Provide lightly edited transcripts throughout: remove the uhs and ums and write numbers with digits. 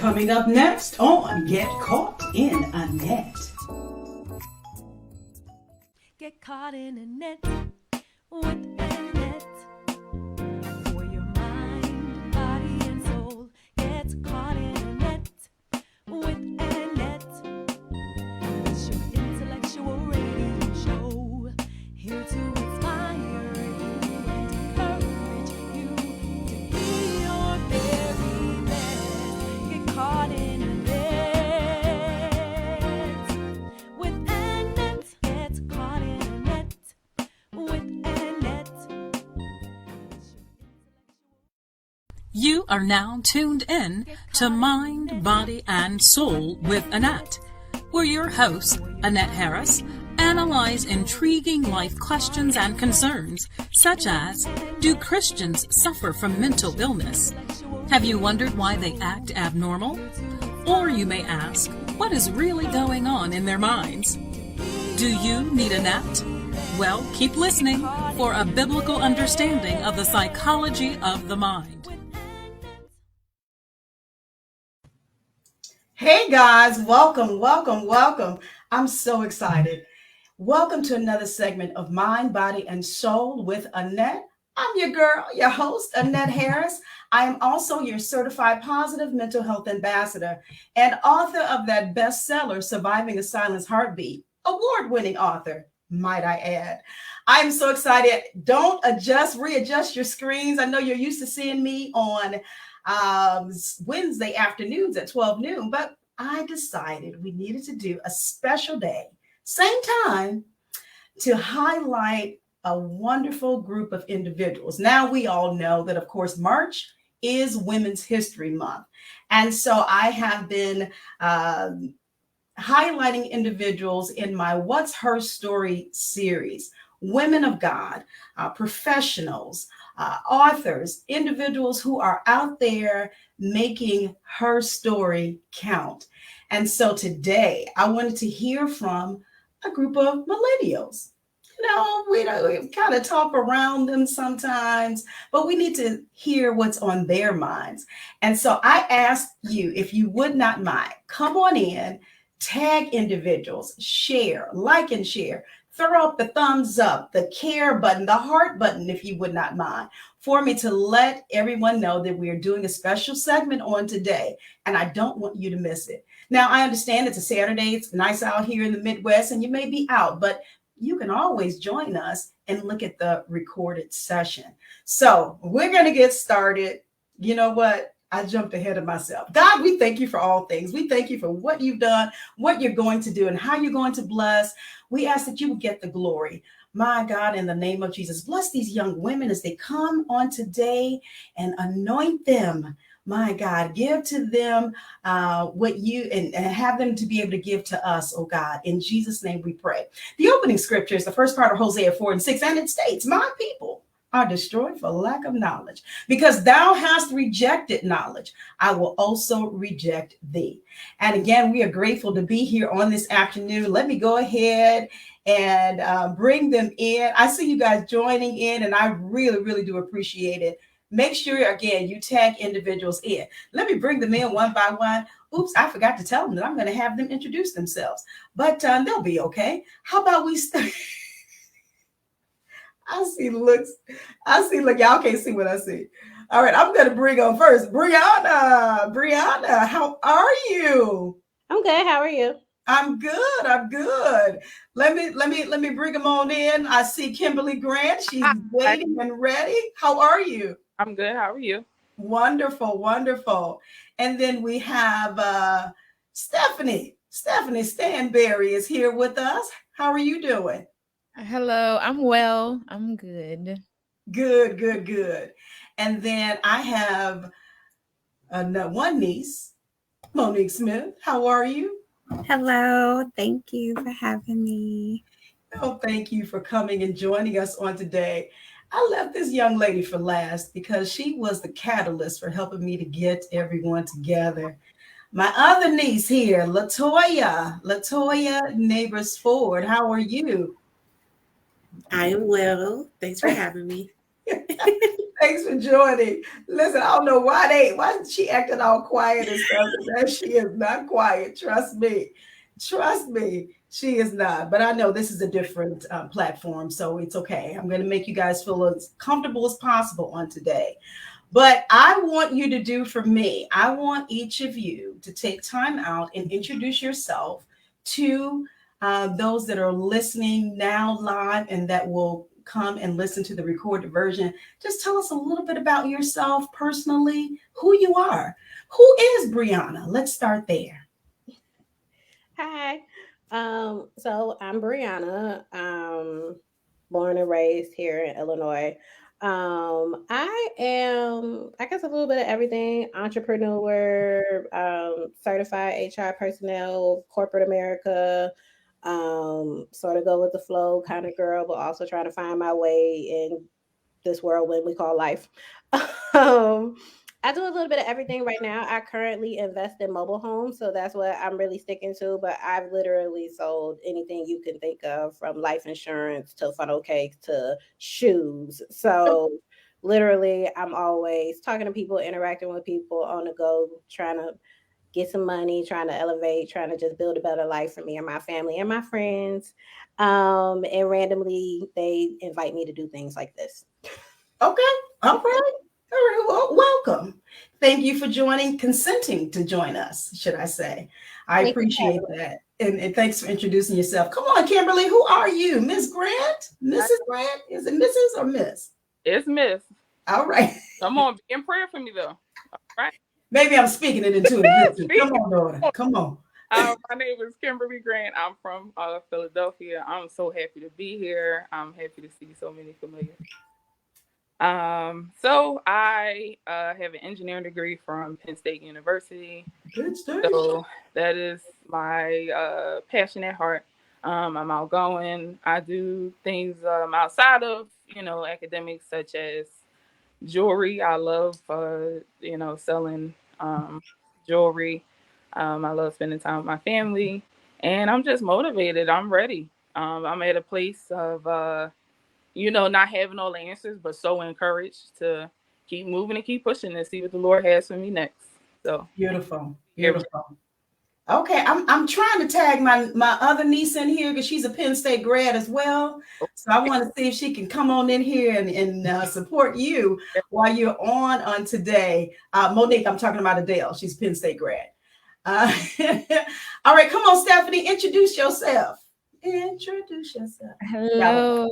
Coming up next on Get Caught in a Net. Get caught in a net with Annette. For your mind, body, and soul. Get caught in a net with Annette. It's your intellectual radio show. Here to inspire you and encourage you to be your very best. Get caught in a net with Annette. Get caught in a net with Annette. You are now tuned in to Mind, Body, and Soul with Annette, where your hosts, Annette Harris, analyze intriguing life questions and concerns, such as, do Christians suffer from mental illness? Have you wondered why they act abnormal? Or you may ask, what is really going on in their minds? Do you need Annette? Well, keep listening for a biblical understanding of the psychology of the mind. Hey guys, welcome. I'm so excited. Welcome to another segment of Mind, Body, and Soul with Annette. I'm your girl, your host, Annette Harris. I am also your certified positive mental health ambassador and author of that bestseller, Surviving a Silenced Heartbeat, award-winning author, might I add. I'm so excited. Don't readjust your screens. I know you're used to seeing me on Wednesday afternoons at 12 noon, but I decided we needed to do a special day, same time, to highlight a wonderful group of individuals. Now we all know that, of course, March is Women's History Month. And so I have been highlighting individuals in my What's Her Story series, women of God, professionals, authors, individuals who are out there making her story count. And so today I wanted to hear from a group of millennials. You know, we kind of talk around them sometimes, but we need to hear what's on their minds. And so I asked you, if you would not mind, come on in, tag individuals, share, like and share. Throw up the thumbs up, the care button, the heart button, if you would not mind, for me to let everyone know that we are doing a special segment on today, and I don't want you to miss it. Now, I understand it's a Saturday, it's nice out here in the Midwest, and you may be out, but you can always join us and look at the recorded session. So we're going to get started. You know what? I jumped ahead of myself. God, we thank you for all things. We thank you for what you've done, what you're going to do, and how you're going to bless. We ask that you would get the glory. My God, in the name of Jesus, bless these young women as they come on today and anoint them. My God, give to them what you and have them to be able to give to us, oh God. In Jesus' name we pray. The opening scripture is the first part of Hosea 4:6, and it states, my people are destroyed for lack of knowledge. Because thou hast rejected knowledge, I will also reject thee. And again, we are grateful to be here on this afternoon. Let me go ahead and bring them in. I see you guys joining in, and I really, really do appreciate it. Make sure, again, you tag individuals in. Let me bring them in one by one. Oops, I forgot to tell them that I'm going to have them introduce themselves, but they'll be okay. How about we start? I see looks. Y'all can't see what I see. All right, I'm going to bring on first. Briana, how are you? I'm good. How are you? I'm good. Let me bring them on in. I see Kimberly Grant. She's waiting and ready. How are you? I'm good. How are you? Wonderful. And then we have Stephanie. Standberry is here with us. How are you doing? Hello, I'm well. I'm good. Good. And then I have one niece, Monique Smith. How are you? Hello. Thank you for having me. Oh, thank you for coming and joining us on today. I left this young lady for last because she was the catalyst for helping me to get everyone together. My other niece here, Latoya Nabors-Ford. How are you? I am well. Thanks for having me. Thanks for joining. Listen, I don't know why she acting all quiet and stuff. That she is not quiet. Trust me. She is not. But I know this is a different platform, so it's okay. I'm going to make you guys feel as comfortable as possible on today. But I want you to do for me, I want each of you to take time out and introduce yourself to those that are listening now live and that will come and listen to the recorded version. Just tell us a little bit about yourself personally, who you are. Who is Briana? Let's start there. Hi. So I'm Briana. Born and raised here in Illinois. I am, I guess, a little bit of everything: entrepreneur, certified HR personnel, corporate America, sort of go with the flow kind of girl, but also trying to find my way in this whirlwind we call life. um, I do a little bit of everything right now. I currently invest in mobile homes, so that's what I'm really sticking to. But I've literally sold anything you can think of, from life insurance to funnel cakes to shoes. So literally, I'm always talking to people, interacting with people on the go, trying to get some money, trying to elevate, trying to just build a better life for me and my family and my friends. And randomly, they invite me to do things like this. Okay. All right. All right. Well, welcome. Thank you for consenting to join us, should I say. I appreciate that. And thanks for introducing yourself. Come on, Kimberly. Who are you? Miss Grant? Mrs. Grant? Is it Mrs. or Miss? It's Miss. All right. Come on, be in prayer for me, though. All right. Maybe I'm speaking it into existence. Come on, daughter. Come on. My name is Kimberly Grant. I'm from Philadelphia. I'm so happy to be here. I'm happy to see so many familiar. So I have an engineering degree from Penn State University. Good stuff. So that is my passion at heart. I'm outgoing. I do things outside of academics, such as jewelry. I love selling jewelry. I love spending time with my family, and I'm just motivated. I'm ready. I'm at a place of not having all the answers, but so encouraged to keep moving and keep pushing and see what the Lord has for me next. So beautiful. Okay, I'm trying to tag my other niece in here because she's a Penn State grad as well. So I want to see if she can come on in here and support you while you're on today. Monique, I'm talking about Adele. She's Penn State grad. All right, come on, Stephanie, introduce yourself. Hello.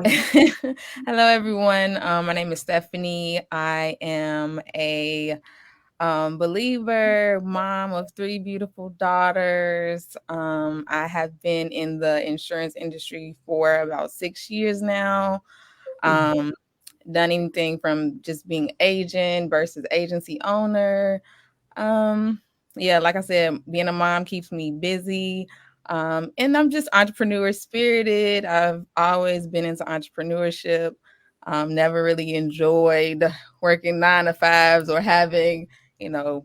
Hello, everyone. My name is Stephanie. I am a believer, mom of 3 beautiful daughters. I have been in the insurance industry for about 6 years now. Done anything from just being agent versus agency owner. Like I said, being a mom keeps me busy. And I'm just entrepreneur spirited. I've always been into entrepreneurship. Never really enjoyed working 9 to 5s or having a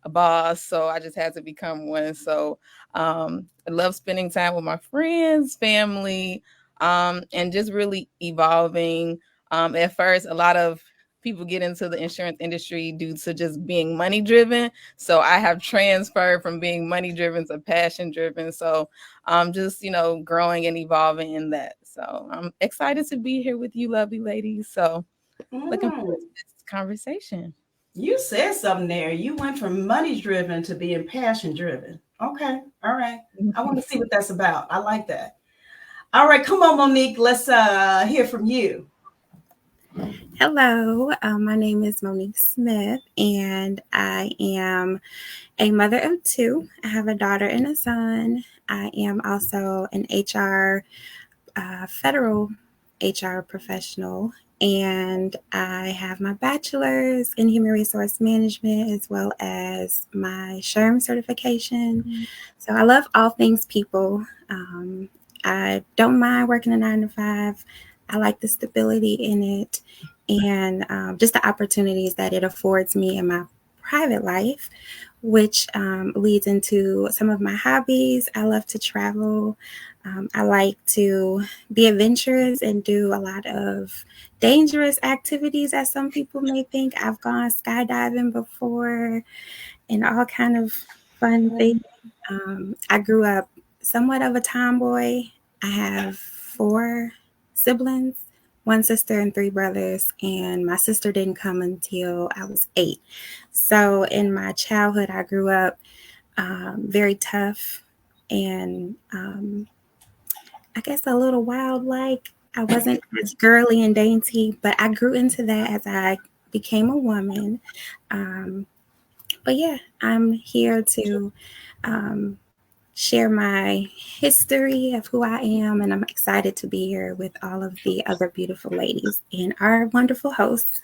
boss, so I just had to become one. So I love spending time with my friends, family, and just really evolving. At first, a lot of people get into the insurance industry due to just being money driven. So I have transferred from being money driven to passion driven. So I'm just, growing and evolving in that. So I'm excited to be here with you, lovely ladies. So looking forward to this conversation. You said something there. You went from money driven to being passion driven. Okay. All right. I want to see what that's about. I like that. All right. Come on, Monique. Let's hear from you. Hello. My name is Monique Smith, and I am a mother of 2. I have a daughter and a son. I am also an federal HR professional. And I have my bachelor's in human resource management as well as my SHRM certification. Mm-hmm. So I love all things people. I don't mind working a 9 to 5. I like the stability in it and just the opportunities that it affords me in my private life, which leads into some of my hobbies. I love to travel. I like to be adventurous and do a lot of dangerous activities, as some people may think. I've gone skydiving before and all kind of fun things. I grew up somewhat of a tomboy. I have 4 siblings, 1 sister and 3 brothers, and my sister didn't come until I was 8. So in my childhood, I grew up very tough and I guess a little wild-like. I wasn't as girly and dainty, but I grew into that as I became a woman. But yeah, I'm here to share my history of who I am, and I'm excited to be here with all of the other beautiful ladies and our wonderful hosts.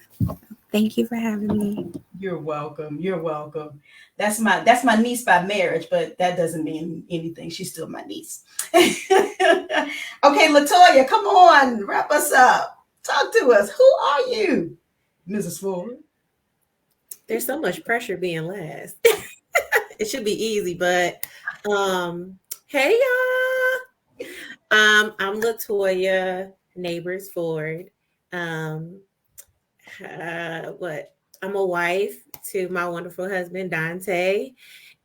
Thank you for having me. You're welcome. You're welcome. That's my niece by marriage, but that doesn't mean anything. She's still my niece. Okay, Latoya, come on, wrap us up. Talk to us. Who are you, Mrs. Ford? There's so much pressure being last. It should be easy, but hey y'all. I'm Latoya Nabors-Ford. I'm a wife to my wonderful husband Dante,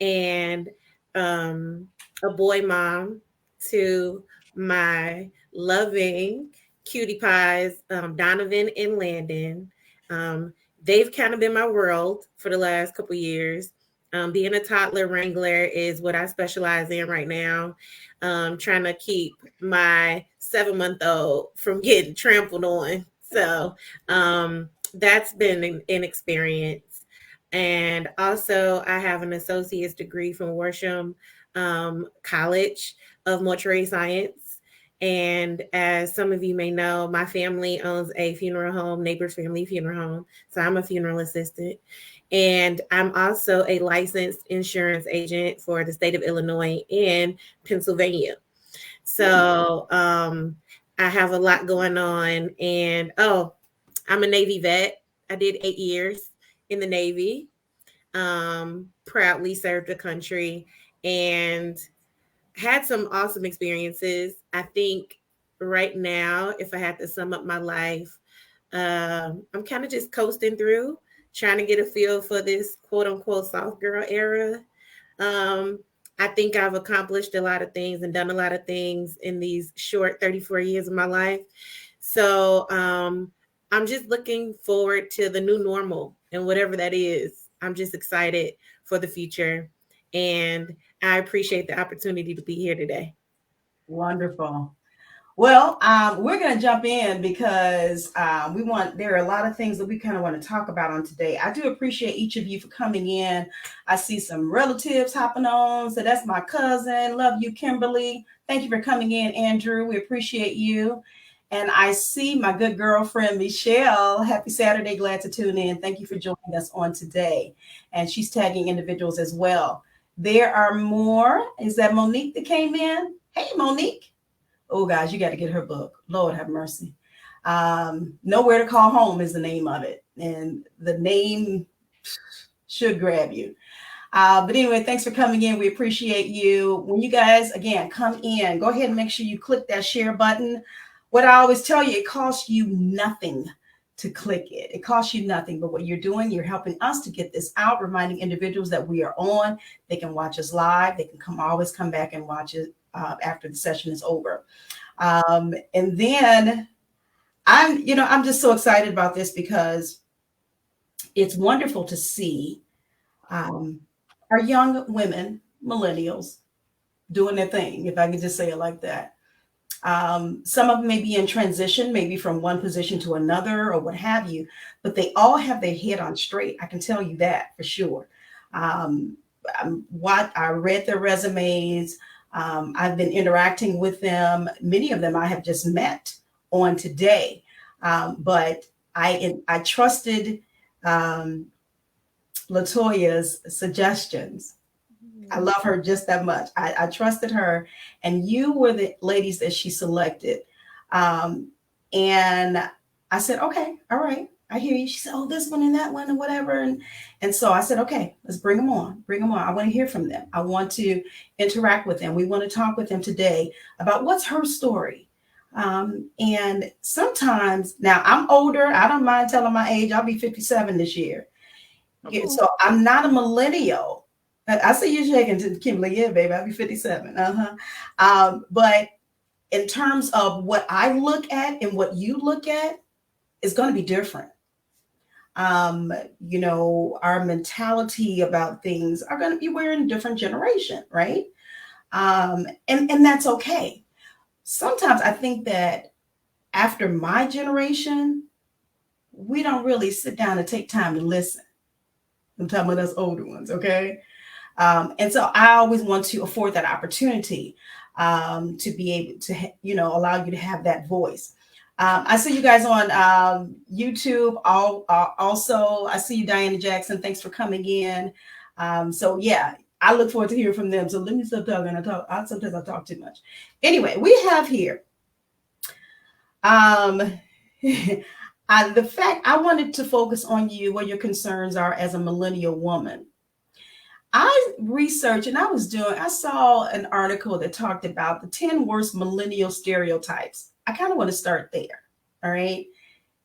and a boy mom to my loving cutie pies, Donovan and Landon. They've kind of been my world for the last couple years. Being a toddler wrangler is what I specialize in right now. Trying to keep my 7-month-old from getting trampled on. So that's been an experience. And also I have an associate's degree from Worsham College of Mortuary Science. And as some of you may know, my family owns a funeral home, Neighbors Family Funeral Home. So I'm a funeral assistant. And I'm also a licensed insurance agent for the state of Illinois and Pennsylvania. So I have a lot going on. And I'm a Navy vet. I did 8 years in the Navy. Proudly served the country and had some awesome experiences. I think right now, if I had to sum up my life, I'm kind of just coasting through, trying to get a feel for this quote unquote soft girl era. I think I've accomplished a lot of things and done a lot of things in these short 34 years of my life. So I'm just looking forward to the new normal and whatever that is. I'm just excited for the future. And I appreciate the opportunity to be here today. Wonderful. Well, we're going to jump in because there are a lot of things that we kind of want to talk about on today. I do appreciate each of you for coming in. I see some relatives hopping on. So that's my cousin. Love you, Kimberly. Thank you for coming in, Andrew. We appreciate you. And I see my good girlfriend, Michelle. Happy Saturday. Glad to tune in. Thank you for joining us on today. And she's tagging individuals as well. There are more. Is that Monique that came in? Hey, Monique. Oh, guys, you got to get her book. Lord have mercy. Nowhere to Call Home is the name of it. And the name should grab you. But anyway, thanks for coming in. We appreciate you. When you guys, again, come in, go ahead and make sure you click that share button. What I always tell you, it costs you nothing to click it. It costs you nothing. But what you're doing, you're helping us to get this out, reminding individuals that we are on. They can watch us live. They can always come back and watch it after the session is over. And then I'm just so excited about this because it's wonderful to see our young women, millennials, doing their thing, if I could just say it like that. Some of them may be in transition, maybe from one position to another or what have you, but they all have their head on straight. I can tell you that for sure. What I read their resumes. I've been interacting with them. Many of them I have just met on today, but I trusted Latoya's suggestions. I love her just that much. I trusted her, and you were the ladies that she selected. And I said, okay, all right, I hear you. She said, oh, this one and that one and whatever. And so I said, okay, let's bring them on. Bring them on. I want to hear from them. I want to interact with them. We want to talk with them today about what's her story. And sometimes, now I'm older. I don't mind telling my age. I'll be 57 this year. Okay. So I'm not a millennial. I see you shaking to Kimberly. Yeah, baby, I'll be 57. But in terms of what I look at and what you look at, it's going to be different. You know, our mentality about things are going to be, we're in a different generation, right? And that's okay. Sometimes I think that after my generation, we don't really sit down and take time to listen. I'm talking about us older ones, okay? And so I always want to afford that opportunity to be able to, you know, allow you to have that voice. I see you guys on YouTube. Also, I see you, Diana Jackson. Thanks for coming in. So yeah, I look forward to hearing from them. So let me stop talking. Sometimes I talk too much. Anyway, we have here the fact I wanted to focus on you, what your concerns are as a millennial woman. I researched and I saw an article that talked about the 10 worst millennial stereotypes. I kind of want to start there. All right.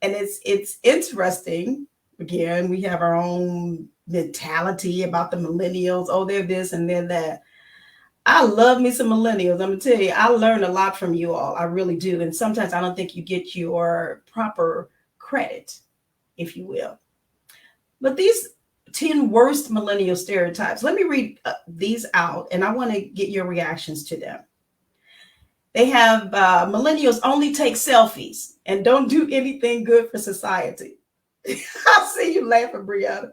And it's interesting. Again, we have our own mentality about the millennials. Oh, they're this and they're that. I love me some millennials. I'm going to tell you, I learned a lot from you all. I really do. And sometimes I don't think you get your proper credit, if you will. But these 10 worst millennial stereotypes, let me read these out, and I want to get your reactions to them. They have millennials only take selfies and don't do anything good for society. I see you laughing, Briana.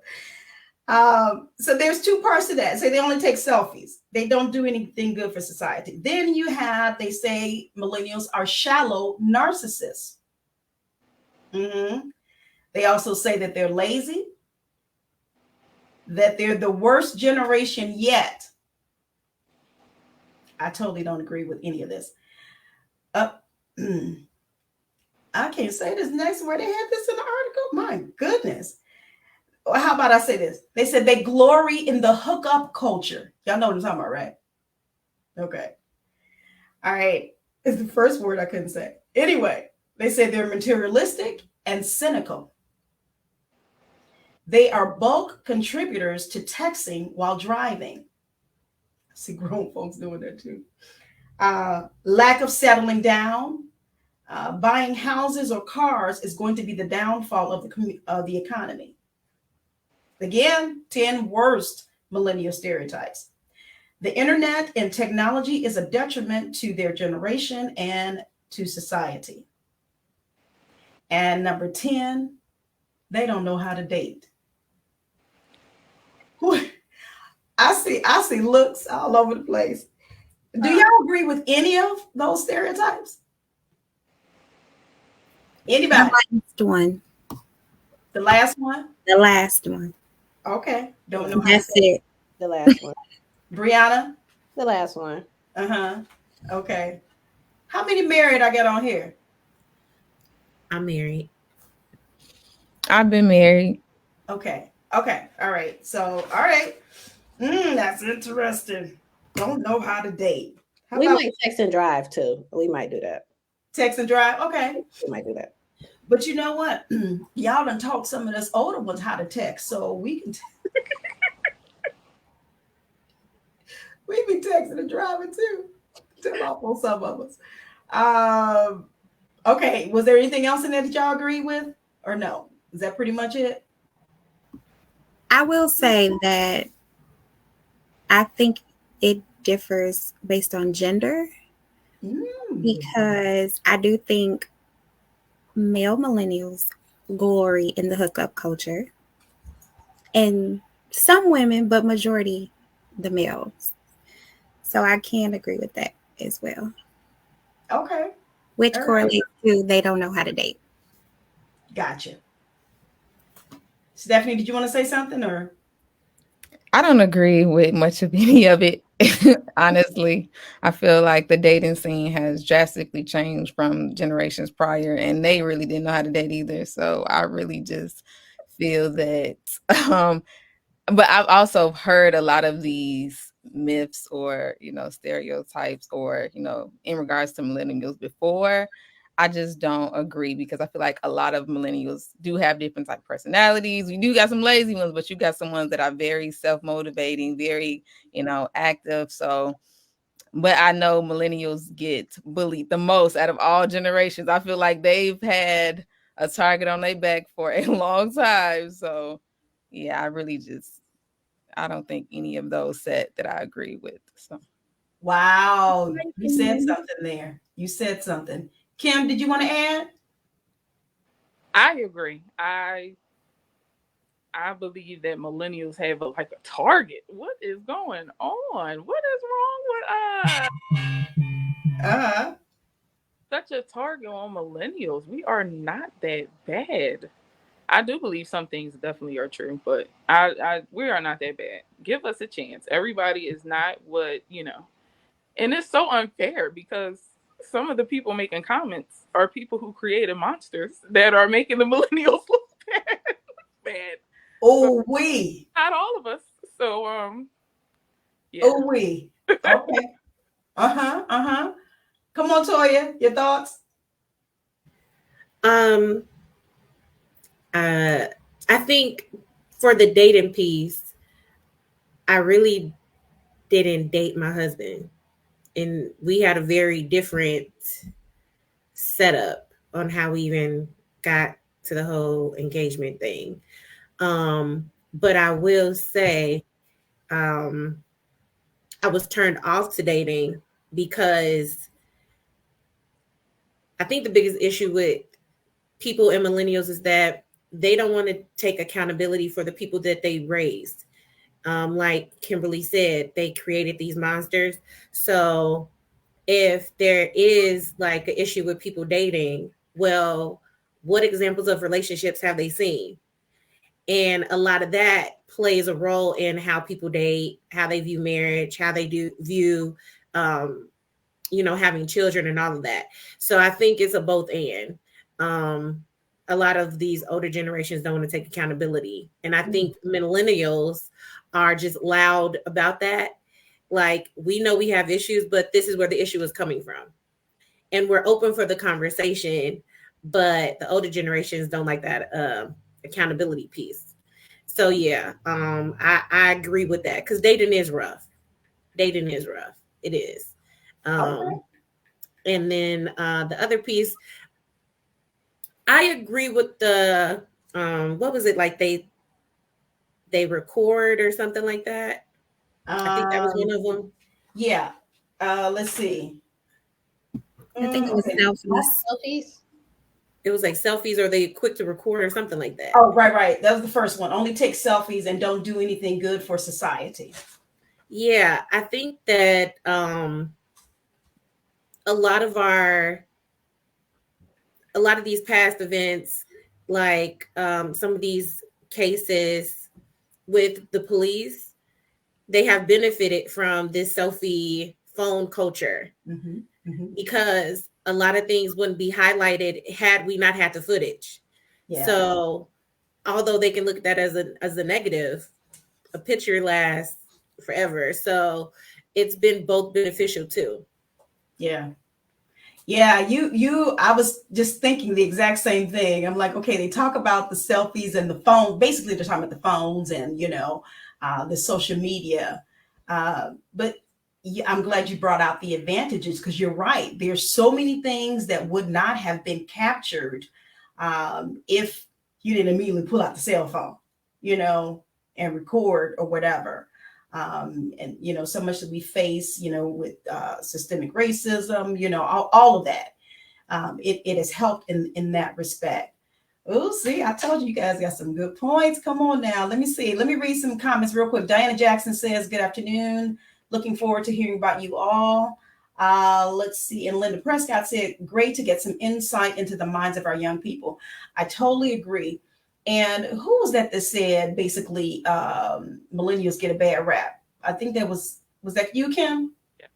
So there's two parts to that. Say they only take selfies. They don't do anything good for society. Then they say millennials are shallow narcissists. Mm-hmm. They also say that they're lazy, that they're the worst generation yet. I totally don't agree with any of this. I can't say this next word. They had this in the article. My goodness. How about I say this? They said they glory in the hookup culture. Y'all know what I'm talking about, right? Okay. All right. It's the first word I couldn't say. Anyway, they say they're materialistic and cynical. They are bulk contributors to texting while driving. I see grown folks doing that too. Lack of settling down. Buying houses or cars is going to be the downfall of the economy. Again, 10 worst millennial stereotypes. The internet and technology is a detriment to their generation and to society. And number 10, they don't know how to date. I see looks all over the place. Do y'all agree with any of those stereotypes? Anybody? The last one. The last one? The last one. Okay. Don't know. That's it. The last one. Briana? The last one. Okay. How many married I got on here? I'm married. I've been married. Okay. All right. So, all right. That's interesting. Don't know how to date. We might text and drive too. We might do that. Text and drive? Okay. We might do that. But you know what? Y'all done taught some of us older ones how to text, so we can we be texting and driving too. Tell off on some of us. Okay. Was there anything else in there that y'all agree with, or no? Is that pretty much it? I will say that I think it differs based on gender, because I do think male millennials glory in the hookup culture, and some women, but majority the males. So I can agree with that as well. Okay. Which correlates to they don't know how to date. Gotcha. Stephanie, did you want to say something, or? I don't agree with much of any of it. Honestly, I feel like the dating scene has drastically changed from generations prior, and they really didn't know how to date either. So I really just feel that um, but I've also heard a lot of these myths or, stereotypes or, in regards to millennials before. I just don't agree because I feel like a lot of millennials do have different type of personalities. We do got some lazy ones, but you got some ones that are very self-motivating, very, active. So, but I know millennials get bullied the most out of all generations. I feel like they've had a target on their back for a long time. So, yeah, I don't think any of those said that I agree with. So, Wow, you said something there. You said something. Kim, did you want to add? I agree. I believe that millennials have a target. What is going on? What is wrong with us? Such a target on millennials. We are not that bad. I do believe some things definitely are true, but we are not that bad. Give us a chance. Everybody is not what, and it's so unfair because some of the people making comments are people who created monsters that are making the millennials look bad. Oh, we. Not all of us. So, yeah. Oh, we. Okay. Come on, Toya, your thoughts? I think for the dating piece, I really didn't date my husband, and we had a very different setup on how we even got to the whole engagement thing. But I will say, I was turned off to dating because I think the biggest issue with people and millennials is that they don't want to take accountability for the people that they raised. Like Kimberly said, they created these monsters. So if there is like an issue with people dating, well, what examples of relationships have they seen? And a lot of that plays a role in how people date, how they view marriage, how they view having children and all of that. So I think it's a both and. A lot of these older generations don't want to take accountability. And I think millennials are just loud about that. Like, we know we have issues, but this is where the issue is coming from. And we're open for the conversation, but the older generations don't like that accountability piece. So yeah, I agree with that because dating is rough. Dating is rough. It is. And then the other piece, I agree with the what was it, like they record or something like that? I think that was one of them. Yeah. Let's see. I think it was selfies. It was like selfies, or they quick to record or something like that. Oh, right. That was the first one. Only take selfies and don't do anything good for society. Yeah, I think that a lot of these past events, like some of these cases with the police, they have benefited from this selfie phone culture because a lot of things wouldn't be highlighted had we not had the footage. Yeah. So although they can look at that as a negative, a picture lasts forever. So it's been both beneficial too. Yeah. I was just thinking the exact same thing. I'm like, okay, they talk about the selfies and the phone. Basically, they're talking about the phones and, the social media. But I'm glad you brought out the advantages because you're right. There's so many things that would not have been captured if you didn't immediately pull out the cell phone, and record or whatever. And so much that we face, with systemic racism, all of that. It has helped in that respect. Oh, see, I told you guys got some good points. Come on now. Let me see. Let me read some comments real quick. Diana Jackson says, good afternoon. Looking forward to hearing about you all. Let's see. And Linda Prescott said, great to get some insight into the minds of our young people. I totally agree. And who was that said basically millennials get a bad rap? I think that was that you, Kim? Yeah.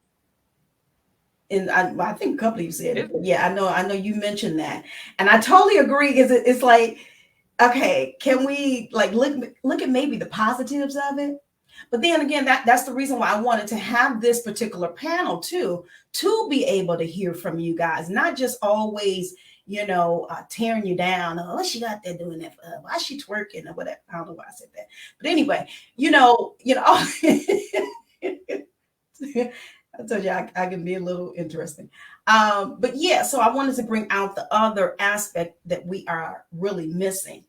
And I think a couple of you said it. But yeah, I know you mentioned that, and I totally agree. Because it's like, okay, can we like look at maybe the positives of it? But then again, that's the reason why I wanted to have this particular panel too, to be able to hear from you guys, not just always, tearing you down. Oh, what she got there doing that for? Why she twerking or whatever? I don't know why I said that. But anyway, I told you I can be a little interesting. But yeah, so I wanted to bring out the other aspect that we are really missing.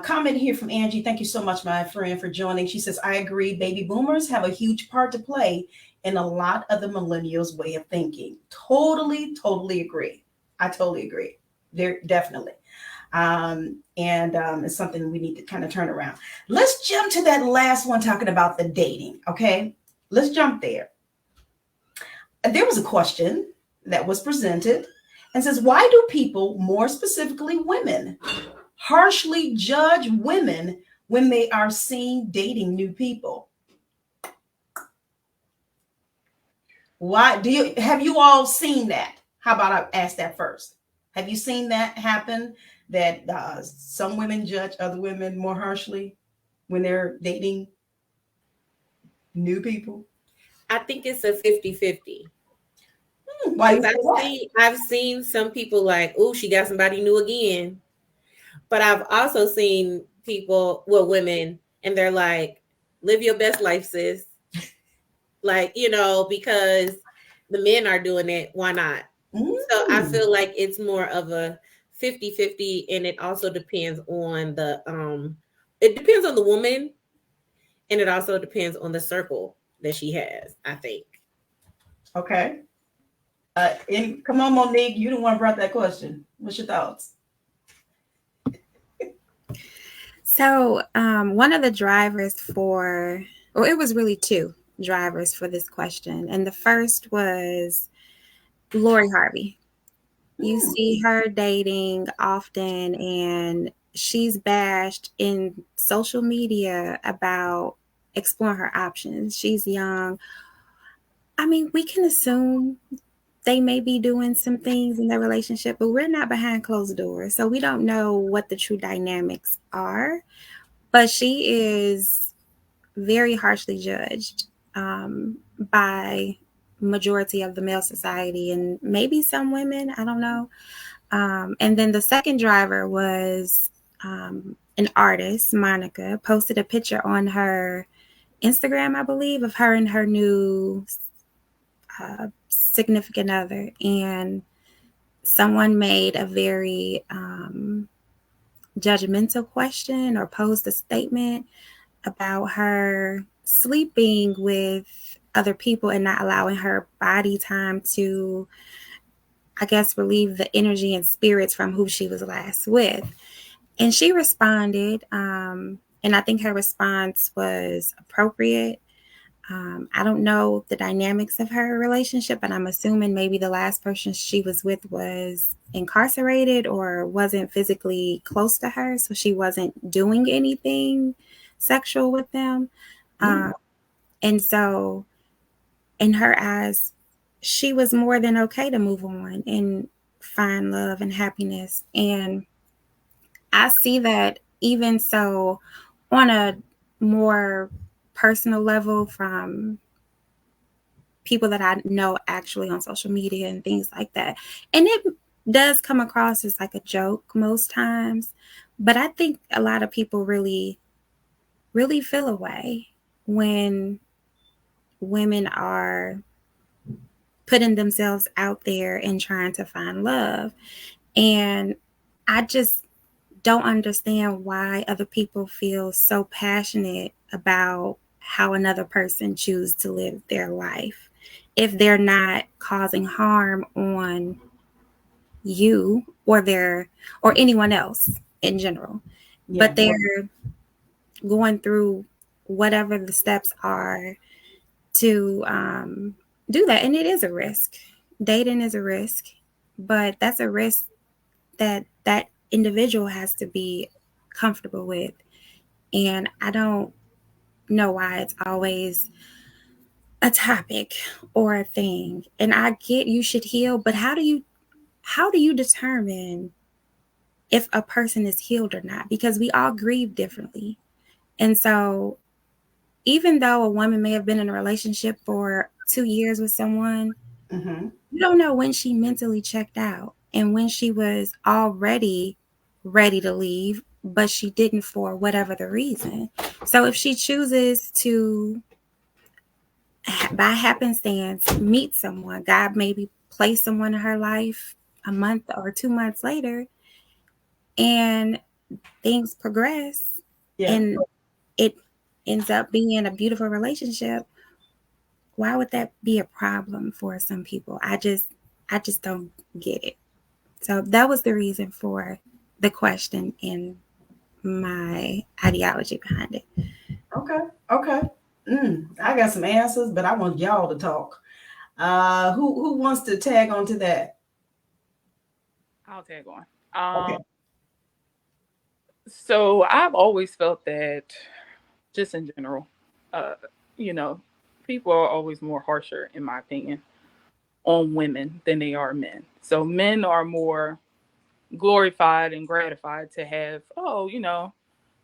Comment here from Angie. Thank you so much, my friend, for joining. She says, I agree. Baby boomers have a huge part to play in a lot of the millennials' way of thinking. Totally agree. I totally agree. There, definitely. It's something we need to kind of turn around. Let's jump to that last one, talking about the dating. Okay, let's jump there. There was a question that was presented and says, why do people, more specifically women, harshly judge women when they are seen dating new people? Why have you all seen that? How about I ask that first? Have you seen that happen, that some women judge other women more harshly when they're dating new people? I think it's a 50-50. Why? I've seen some people like, oh, she got somebody new again. But I've also seen people, women, and they're like, live your best life, sis. Like, because the men are doing it, why not? So I feel like it's more of a 50-50, and it also depends on it depends on the woman, and it also depends on the circle that she has, I think. Okay. Come on, Monique, you the one brought that question. What's your thoughts? So one of the drivers it was really two drivers for this question. And the first was Lori Harvey. You see her dating often, and she's bashed in social media about exploring her options. She's young. I mean, we can assume they may be doing some things in their relationship, but we're not behind closed doors. So we don't know what the true dynamics are. But she is very harshly judged by majority of the male society, and maybe some women, I don't know. And then the second driver was an artist, Monica, posted a picture on her Instagram, I believe, of her and her new significant other. And someone made a very judgmental question or posed a statement about her sleeping with other people and not allowing her body time to, I guess, relieve the energy and spirits from who she was last with. And she responded, and I think her response was appropriate. I don't know the dynamics of her relationship, but I'm assuming maybe the last person she was with was incarcerated or wasn't physically close to her, so she wasn't doing anything sexual with them. And so in her eyes, she was more than okay to move on and find love and happiness. And I see that even so on a more personal level from people that I know actually on social media and things like that. And it does come across as like a joke most times, but I think a lot of people really, really feel a way when women are putting themselves out there and trying to find love. And I just don't understand why other people feel so passionate about how another person chooses to live their life if they're not causing harm on you or anyone else in general. Yeah. But they're going through whatever the steps are to do that. And it is a risk. Dating is a risk, but that's a risk that individual has to be comfortable with. And I don't know why it's always a topic or a thing. And I get you should heal, but how do you determine if a person is healed or not? Because we all grieve differently. And so even though a woman may have been in a relationship for 2 years with someone, you don't know when she mentally checked out and when she was already ready to leave, but she didn't for whatever the reason. So if she chooses to, by happenstance, meet someone, God maybe place someone in her life a month or 2 months later, and things progress, and it ends up being a beautiful relationship, why would that be a problem for some people? I just don't get it. So that was the reason for the question and my ideology behind it. Okay. I got some answers, but I want y'all to talk. Who wants to tag on to that? I'll tag on. Okay. So I've always felt that, just in general, people are always more harsher, in my opinion, on women than they are men. So men are more glorified and gratified to have,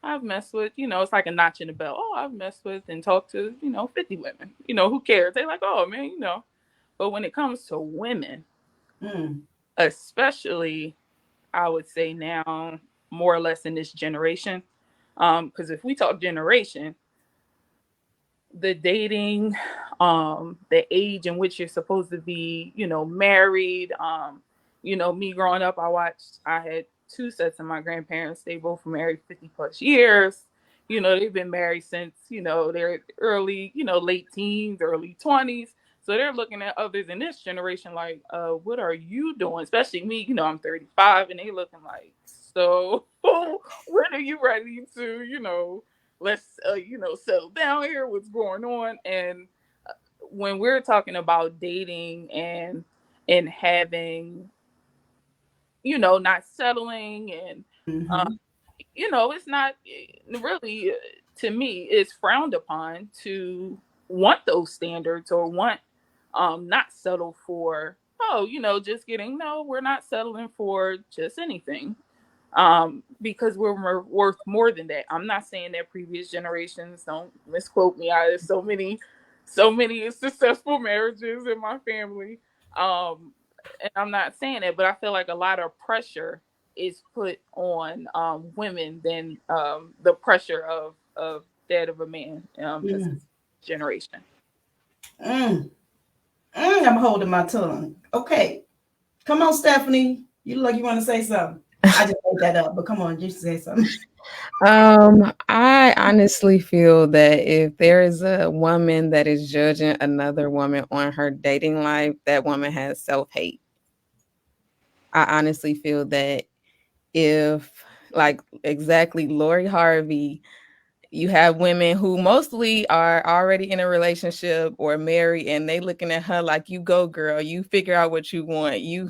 I've messed with, it's like a notch in the belt. Oh, I've messed with and talked to, 50 women. Who cares? They're like, oh, man, But when it comes to women, especially, I would say now, more or less in this generation, because if we talk generation, the dating, the age in which you're supposed to be, married. Me growing up, I had 2 sets of my grandparents. They both were married 50 plus years. They've been married since, their early, late teens, early 20s. So they're looking at others in this generation like, what are you doing? Especially me, I'm 35, and they looking like, so when are you ready to, let's settle down here, what's going on? And when we're talking about dating and having, not settling, and it's not really, to me, it's frowned upon to want those standards or want not settle for, just getting, no, we're not settling for just anything. Because we're worth more than that. I'm not saying that previous generations, don't misquote me. There's so many successful marriages in my family. And I'm not saying it, but I feel like a lot of pressure is put on women than the pressure of that of a man, because it's generation. I'm holding my tongue. Okay. Come on, Stephanie. You look like you want to say something. I just made that up, but come on, just say something. I honestly feel that if there is a woman that is judging another woman on her dating life, that woman has self-hate. I honestly feel that if, like, exactly Lori Harvey, you have women who mostly are already in a relationship or married, and they looking at her like, you go girl, you figure out what you want, you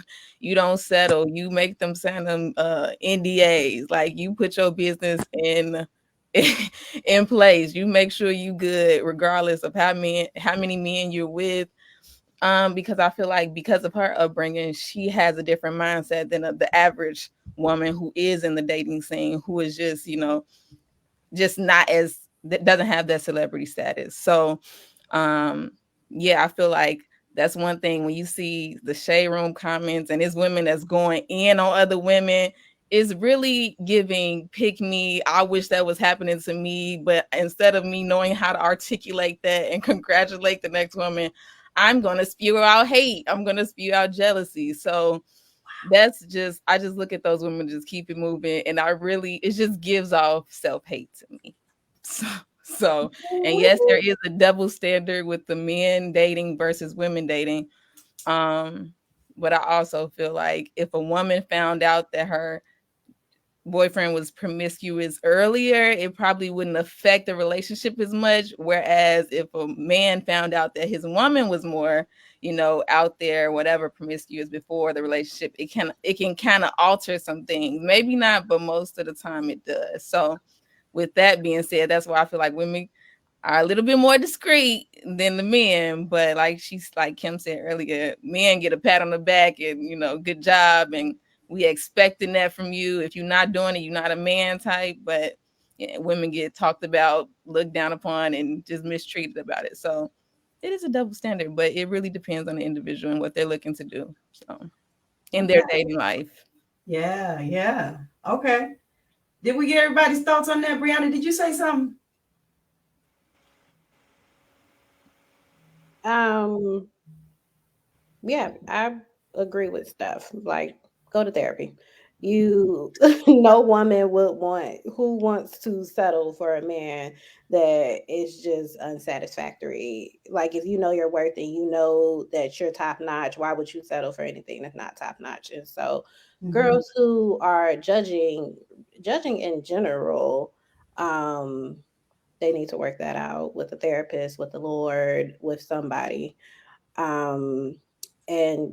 don't settle, you make them sign them NDAs, like you put your business in in place, you make sure you good regardless of how many men you're with. Because I feel like because of her upbringing, she has a different mindset than the average woman who is in the dating scene, who is just, just not as, that doesn't have that celebrity status. So I feel like that's one thing when you see the shade room comments and it's women that's going in on other women, is really giving pick me. I wish that was happening to me, but instead of me knowing how to articulate that and congratulate the next woman, I'm going to spew out hate. I'm going to spew out jealousy. So that's just, I just look at those women, just keep it moving. And it just gives off self-hate to me. So, and yes, there is a double standard with the men dating versus women dating. But I also feel like if a woman found out that her boyfriend was promiscuous earlier, it probably wouldn't affect the relationship as much. Whereas if a man found out that his woman was more, out there, whatever, promiscuous before the relationship, it can kind of alter some things. Maybe not, but most of the time it does. So with that being said, that's why I feel like women are a little bit more discreet than the men. But like Kim said earlier, men get a pat on the back and, good job. And we expecting that from you. If you're not doing it, you're not a man type. But women get talked about, looked down upon, and just mistreated about it. So it is a double standard, but it really depends on the individual and what they're looking to do. So in their dating life. Yeah. Okay. Did we get everybody's thoughts on that? Briana, did you say something? Yeah, I agree with stuff. Like, go to therapy. You, no woman who wants to settle for a man that is just unsatisfactory. Like, if you know your worth and you know that you're top notch, why would you settle for anything that's not top notch? And so, girls who are judging in general, they need to work that out with a therapist, with the Lord, with somebody. And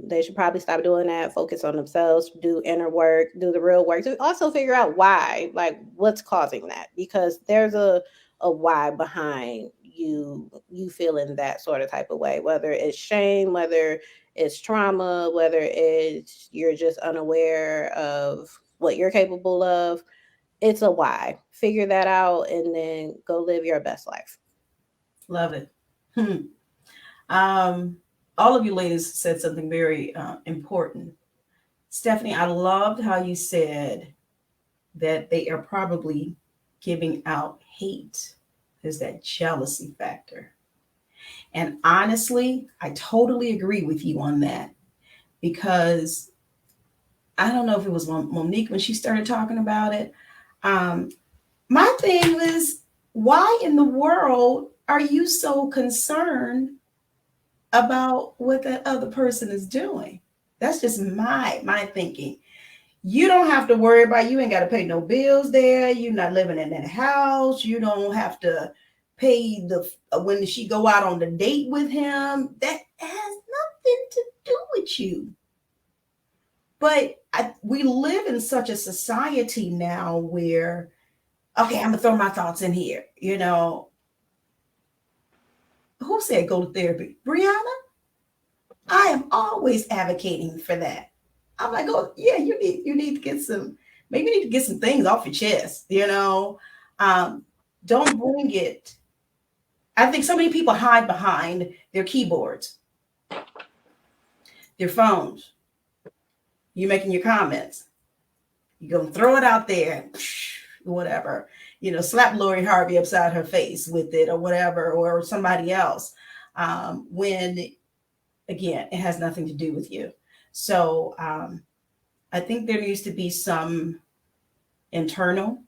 they should probably stop doing that, focus on themselves, do inner work, do the real work, to also figure out why, like what's causing that, because there's a why behind you feeling that sort of type of way, whether it's shame, whether it's trauma, whether it's you're just unaware of what you're capable of. It's a why. Figure that out and then go live your best life. Love it. All of you ladies said something very important. Stephanie, I loved how you said that they are probably giving out hate. There's that jealousy factor. And honestly, I totally agree with you on that, because I don't know if it was Monique when she started talking about it. My thing was, why in the world are you so concerned about what that other person is doing? That's just my thinking. You don't have to worry about, you ain't got to pay no bills there. You're not living in that house. You don't have to pay when she go out on the date with him. That has nothing to do with you. But we live in such a society now where, okay, I'm gonna throw my thoughts in here. Who said go to therapy? Briana? I am always advocating for that. I'm like, oh yeah, you need to get some things off your chest. Don't bring it. I think so many people hide behind their keyboards, their phones. You're making your comments. You're gonna throw it out there, whatever. Slap Lori Harvey upside her face with it or whatever, or somebody else. When again, it has nothing to do with you. So I think there needs to be some internal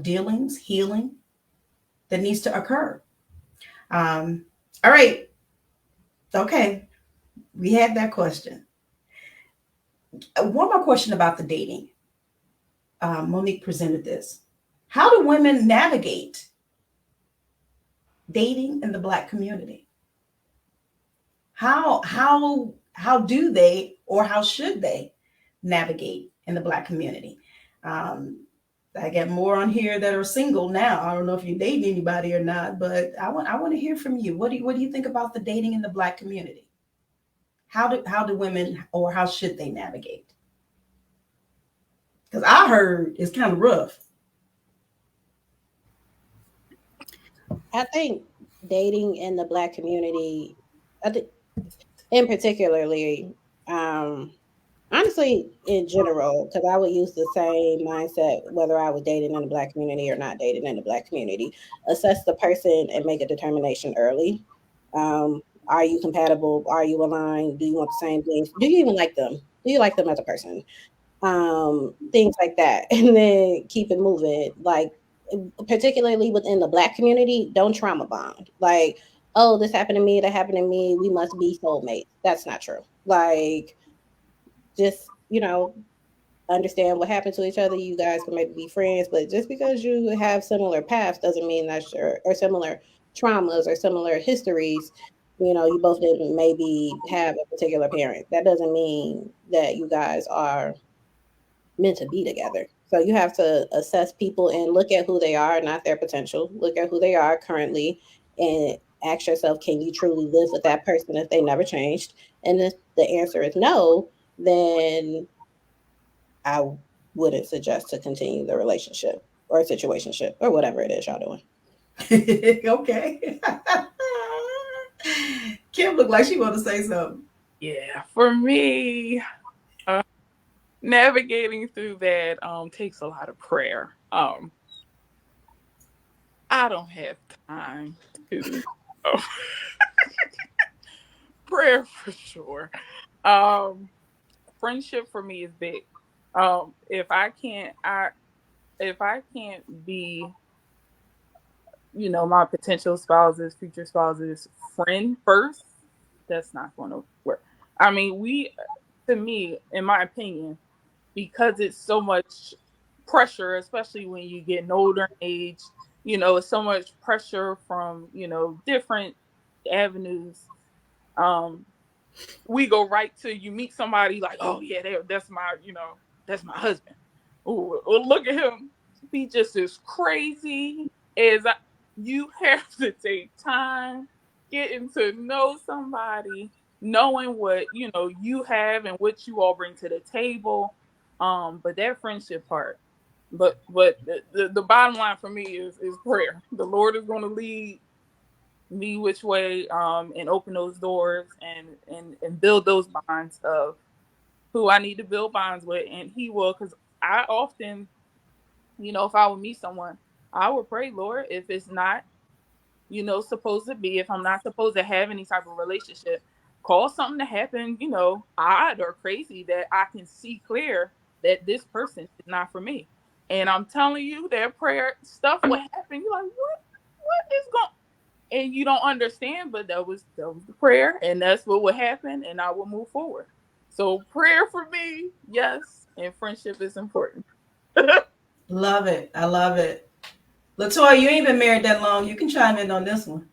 dealings, healing that needs to occur. All right. Okay. We had that question. One more question about the dating. Monique presented this. How do women navigate dating in the Black community? How do they, or how should they navigate in the Black community? I get more on here that are single now. I don't know if you're dating anybody or not, but I want to hear from you. What do you think about the dating in the Black community? How do women, or how should they navigate? Because I heard it's kind of rough. I think dating in the Black community, in particularly, honestly, in general, because I would use the same mindset whether I was dating in the Black community or not dating in the Black community. Assess the person and make a determination early. Are you compatible? Are you aligned? Do you want the same things? Do you even like them? Do you like them as a person? Things like that. And then keep it moving. Like, particularly within the Black community, don't trauma bond. Like, oh, this happened to me, that happened to me, we must be soulmates. That's not true. Like, just, understand what happened to each other, you guys can maybe be friends. But just because you have similar paths doesn't mean that or similar traumas or similar histories, you both didn't maybe have a particular parent. That doesn't mean that you guys are meant to be together. So you have to assess people and look at who they are, not their potential. Look at who they are currently and ask yourself, can you truly live with that person if they never changed? And if the answer is no, then I wouldn't suggest to continue the relationship or situationship or whatever it is y'all doing. Okay. Kim looked like she want to say something. Yeah, for me, navigating through that takes a lot of prayer. I don't have time to prayer for sure. Friendship for me is big. If I can't be, my potential spouse's, future spouse's friend first, that's not going to work. I mean, to me, in my opinion, because it's so much pressure, especially when you get older in age, it's so much pressure from, different avenues. We go right to, you meet somebody like, oh yeah, that's my husband. Ooh, look at him. He just as crazy as you have to take time getting to know somebody, knowing what, you have and what you all bring to the table. But that friendship part, but the bottom line for me is prayer. The Lord is going to lead me which way, and open those doors and build those bonds of who I need to build bonds with, and He will. Because I often, if I would meet someone, I would pray, Lord, if it's not, supposed to be, if I'm not supposed to have any type of relationship, cause something to happen, odd or crazy, that I can see clear that this person is not for me. And I'm telling you, that prayer stuff will happen. You're like, what is going? And you don't understand, but that was the prayer, and that's what would happen, and I will move forward. So prayer for me, yes, and friendship is important. Love it. I love it. Latoya, you ain't been married that long. You can chime in on this one.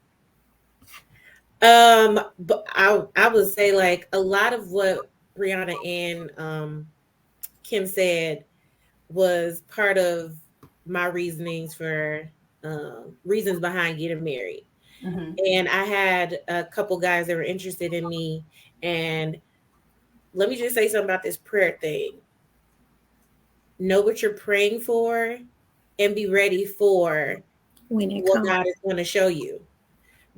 But I would say, like, a lot of what Briana and Kim said was part of my reasonings for reasons behind getting married. Mm-hmm. And I had a couple guys that were interested in me. And let me just say something about this prayer thing. Know what you're praying for and be ready for what God is going to show you,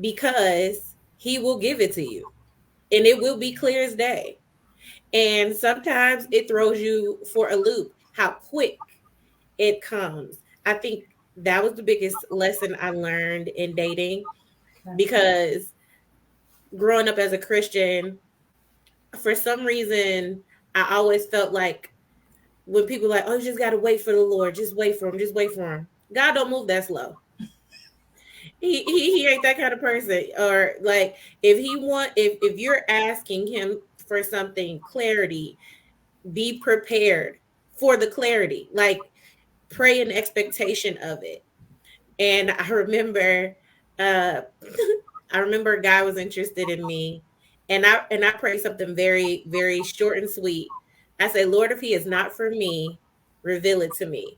because He will give it to you and it will be clear as day. And sometimes it throws you for a loop how quick it comes. I think that was the biggest lesson I learned in dating, because growing up as a Christian, for some reason, I always felt like when people are like, oh, you just got to wait for the Lord. Just wait for him. Just wait for him. God don't move that slow. He ain't that kind of person. Or like, if you're asking him for something, clarity, be prepared for the clarity. Like, pray in expectation of it. And I remember a guy was interested in me, and I prayed something very, very short and sweet. I say, Lord, if he is not for me, reveal it to me.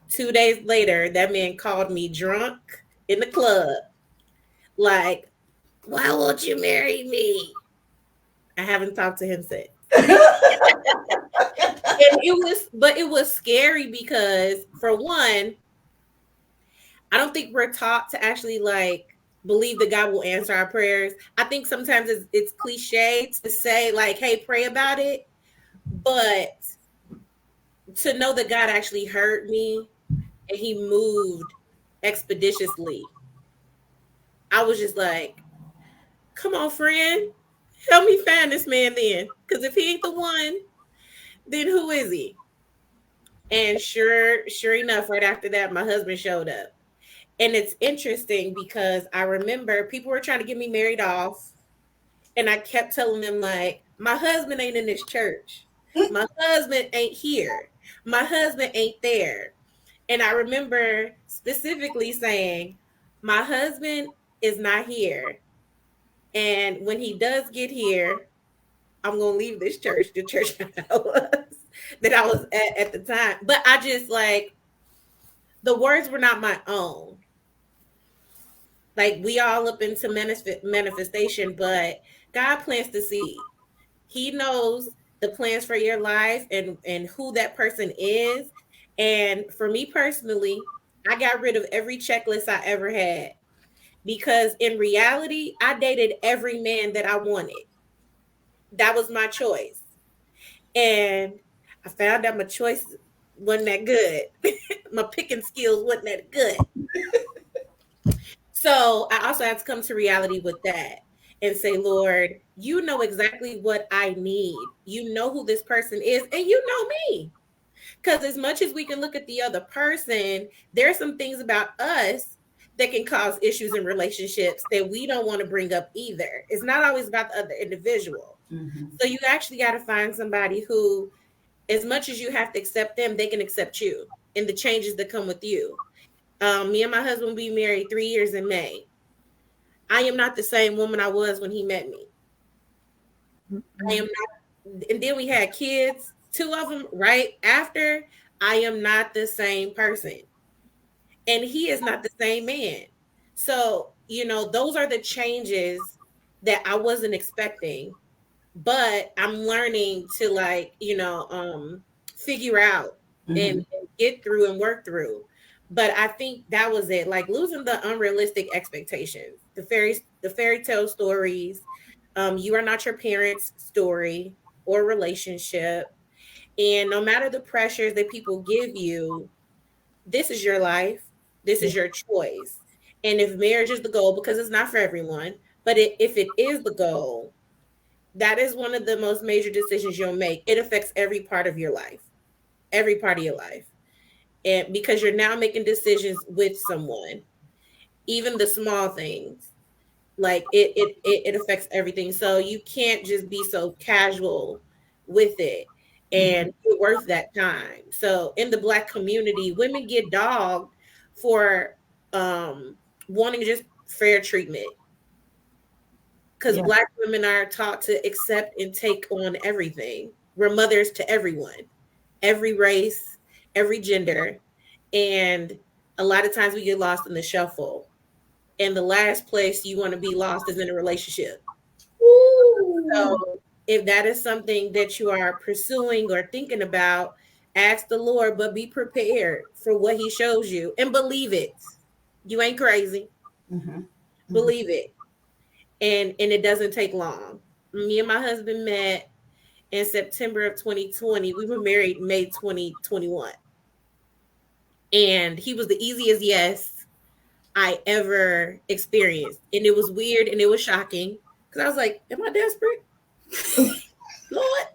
2 days later, that man called me drunk in the club. Like, why won't you marry me? I haven't talked to him since. And it was scary because, for one, I don't think we're taught to actually like believe that God will answer our prayers. I think sometimes it's cliche to say like, hey, pray about it. But to know that God actually heard me and he moved expeditiously, I was just like, come on, friend, help me find this man then. Because if he ain't the one, then who is he? And sure enough, right after that, my husband showed up. And it's interesting because I remember people were trying to get me married off. And I kept telling them, like, my husband ain't in this church. My husband ain't here. My husband ain't there. And I remember specifically saying, my husband is not here. And when he does get here, I'm going to leave this church, the church that I was at the time. But I just like, the words were not my own. Like, we all up into manifestation, but God plants the seed. He knows the plans for your life and who that person is. And for me personally, I got rid of every checklist I ever had because in reality, I dated every man that I wanted. That was my choice. And I found out my choice wasn't that good. My picking skills wasn't that good. So I also had to come to reality with that and say, Lord, you know exactly what I need. You know who this person is, and you know me. Because as much as we can look at the other person, there are some things about us that can cause issues in relationships that we don't want to bring up either. It's not always about the other individual. Mm-hmm. So you actually got to find somebody who, as much as you have to accept them, they can accept you and the changes that come with you. Me and my husband will be married 3 years in May. I am not the same woman I was when he met me. Mm-hmm. I am not. And then we had kids, 2 of them right after. I am not the same person. And he is not the same man. So, those are the changes that I wasn't expecting. But I'm learning to figure out mm-hmm. and get through and work through. But I think that was it, like losing the unrealistic expectations, the fairy tale stories. You are not your parents' story or relationship. And no matter the pressures that people give you, this is your life. This is your choice. And if marriage is the goal, because it's not for everyone, but if it is the goal, that is one of the most major decisions you'll make. It affects every part of your life, every part of your life. And because you're now making decisions with someone, even the small things, like it affects everything. So you can't just be so casual with it, and you're worth that time. So in the Black community, women get dogged for wanting just fair treatment. Because Black women are taught to accept and take on everything. We're mothers to everyone, every race, every gender. And a lot of times we get lost in the shuffle. And the last place you want to be lost is in a relationship. Ooh. So if that is something that you are pursuing or thinking about, ask the Lord, but be prepared for what he shows you and believe it. You ain't crazy. Mm-hmm. Believe it. And it doesn't take long. Me and my husband met in September of 2020. We were married May 2021. And he was the easiest yes I ever experienced. And it was weird and it was shocking. Because I was like, am I desperate? Lord,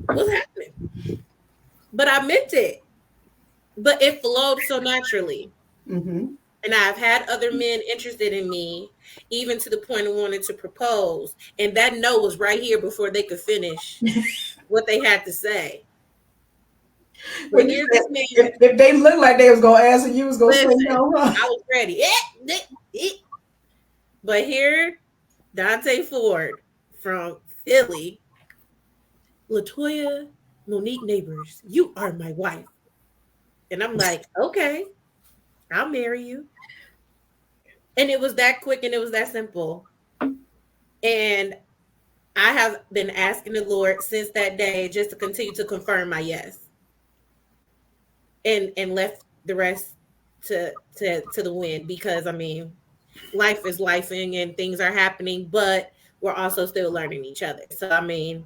what's happening? But I meant it. But it flowed so naturally. Mm-hmm. And I've had other men interested in me, even to the point of wanting to propose. And that no was right here before they could finish what they had to say. When you said, if they looked like they was going to answer, you was going to say no. Huh? I was ready. But here, Dante Ford from Philly, Latoya Monique Nabors, you are my wife. And I'm like, okay, I'll marry you. And it was that quick and it was that simple. And I have been asking the Lord since that day just to continue to confirm my yes. And left the rest to the wind, because I mean, life is lifing and things are happening, but we're also still learning each other. So I mean,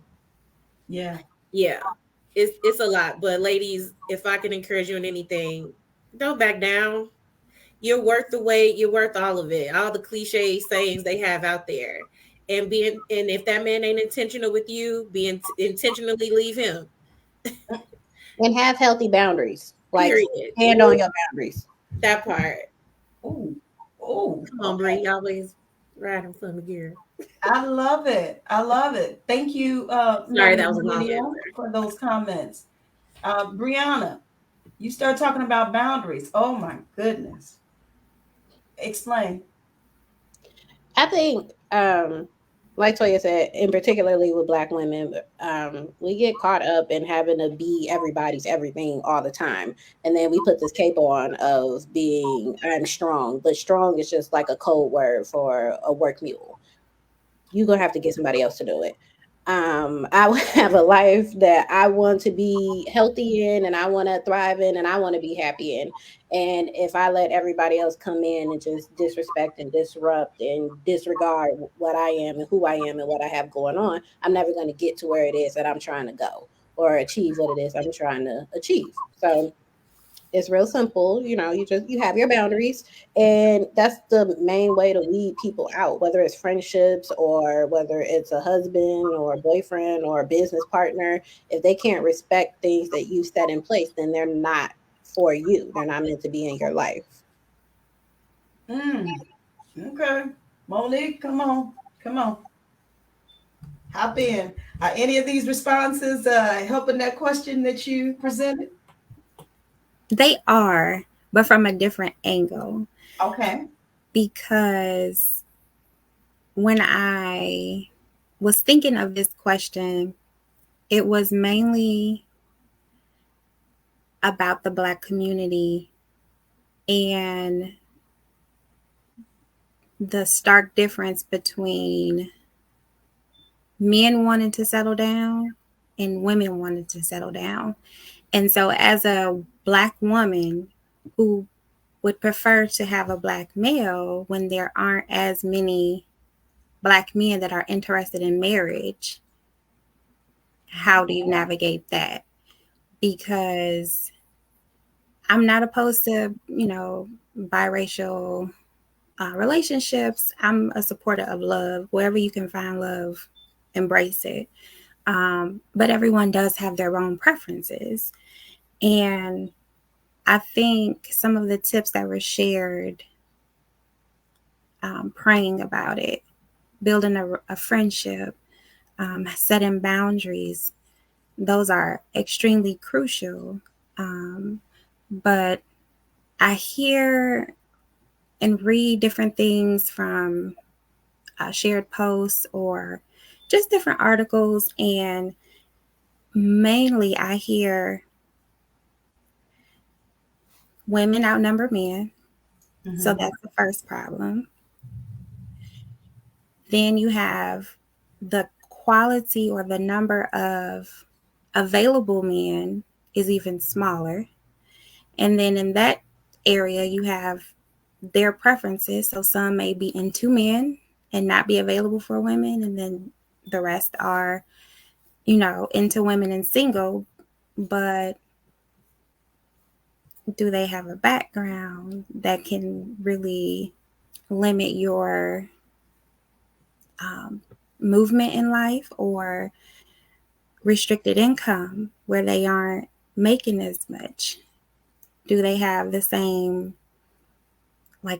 yeah, it's a lot. But ladies, if I can encourage you in anything, don't back down. You're worth the wait. You're worth all of it. All the cliche sayings they have out there. And if that man ain't intentional with you, intentionally leave him. And have healthy boundaries. Like, stand on your boundaries. That part. Oh, come on, Brie. Always. riding for me, girl. I love it. I love it. Thank you, Sorry, that was a long Millennial, answer. for those comments. Briana, you start talking about boundaries. Oh my goodness. Explain. I think, like Toya said, and particularly with Black women, we get caught up in having to be everybody's everything all the time, and then we put this cape on of being I'm strong, but strong is just like a code word for a work mule. You're gonna have to get somebody else to do it. I have a life that I want to be healthy in, and I want to thrive in, and I want to be happy in. And if I let everybody else come in and just disrespect and disrupt and disregard what I am and who I am and what I have going on, I'm never going to get to where it is that I'm trying to go or achieve what it is I'm trying to achieve. So it's real simple. You have your boundaries, and that's the main way to weed people out, whether it's friendships or whether it's a husband or a boyfriend or a business partner. If they can't respect things that you set in place, then they're not for you. They're not meant to be in your life. Okay. Monique, come on. Come on. Hop in. Are any of these responses helping that question that you presented? They are, but from a different angle. Okay. Because when I was thinking of this question, it was mainly about the Black community and the stark difference between men wanting to settle down and women wanting to settle down. And so as a Black woman who would prefer to have a Black male when there aren't as many Black men that are interested in marriage, how do you navigate that? Because I'm not opposed to, biracial relationships. I'm a supporter of love. Wherever you can find love, embrace it. But everyone does have their own preferences. And I think some of the tips that were shared, praying about it, building a friendship, setting boundaries, those are extremely crucial. But I hear and read different things from shared posts or just different articles. And mainly I hear women outnumber men. Mm-hmm. So that's the first problem. Then you have the quality or the number of available men is even smaller. And then in that area, you have their preferences. So some may be into men and not be available for women. And then the rest are, into women and single, but do they have a background that can really limit your movement in life, or restricted income where they aren't making as much? Do they have the same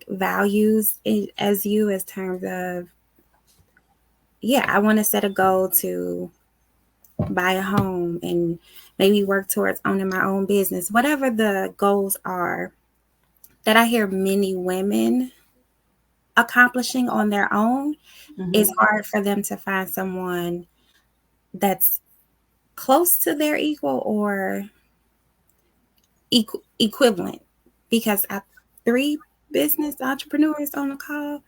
values as you, as terms of, I want to set a goal to buy a home and maybe work towards owning my own business, whatever the goals are that I hear many women accomplishing on their own. Mm-hmm. It's hard for them to find someone that's close to their equal or equivalent, because I have 3 business entrepreneurs on the call.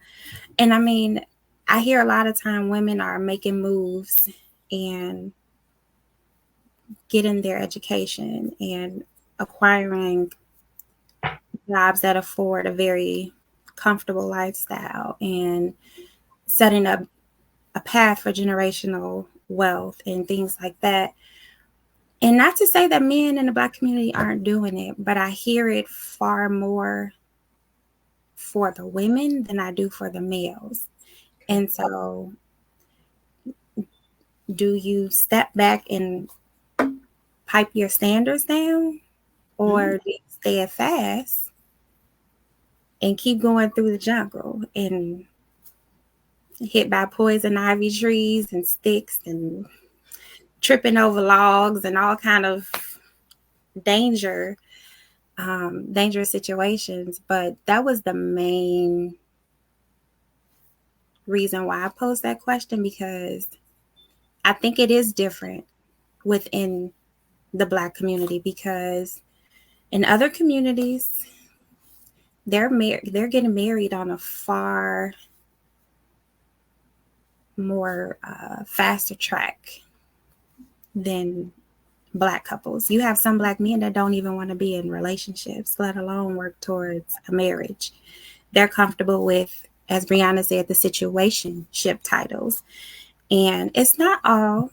And I mean, I hear a lot of time women are making moves and getting their education and acquiring jobs that afford a very comfortable lifestyle and setting up a path for generational wealth and things like that. And not to say that men in the Black community aren't doing it, but I hear it far more for the women than I do for the males. And so do you step back and pipe your standards down, or do you stay fast and keep going through the jungle? And hit by poison ivy trees and sticks and tripping over logs and all kind of dangerous situations. But that was the main reason why I posed that question, because I think it is different within the Black community, because in other communities, they're getting married on a far more faster track than Black couples. You have some Black men that don't even want to be in relationships, let alone work towards a marriage. They're comfortable with, as Briana said, the situationship titles. And it's not all.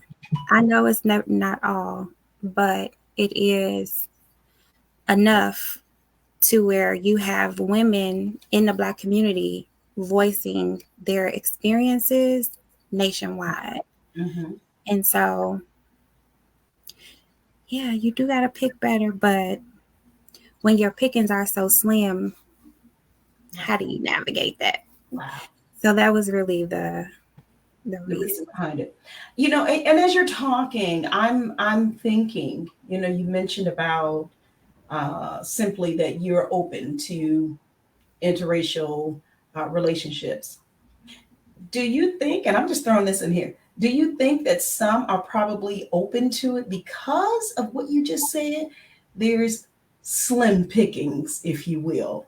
I know it's not all, but it is enough to where you have women in the Black community voicing their experiences nationwide. Mm-hmm. And so, yeah, you do got to pick better, but when your pickings are so slim, how do you navigate that? Wow. So that was really the reason behind it. You know, and as you're talking, I'm thinking, you know, you mentioned about simply that you're open to interracial relationships. Do you think, and I'm just throwing this in here, do you think that some are probably open to it because of what you just said? There's slim pickings, if you will.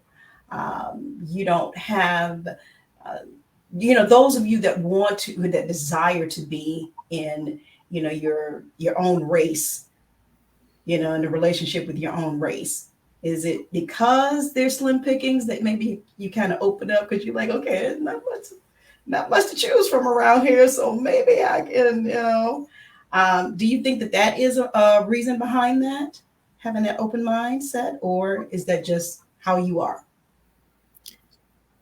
You don't have, you know, those of you that want to, that desire to be in, you know, your own race, you know, in a relationship with your own race. Is it because there's slim pickings that maybe you kind of open up because you're like, okay, there's not much to choose from around here, so maybe I can, you know. Do you think that that is a reason behind that, having that open mindset, or is that just how you are?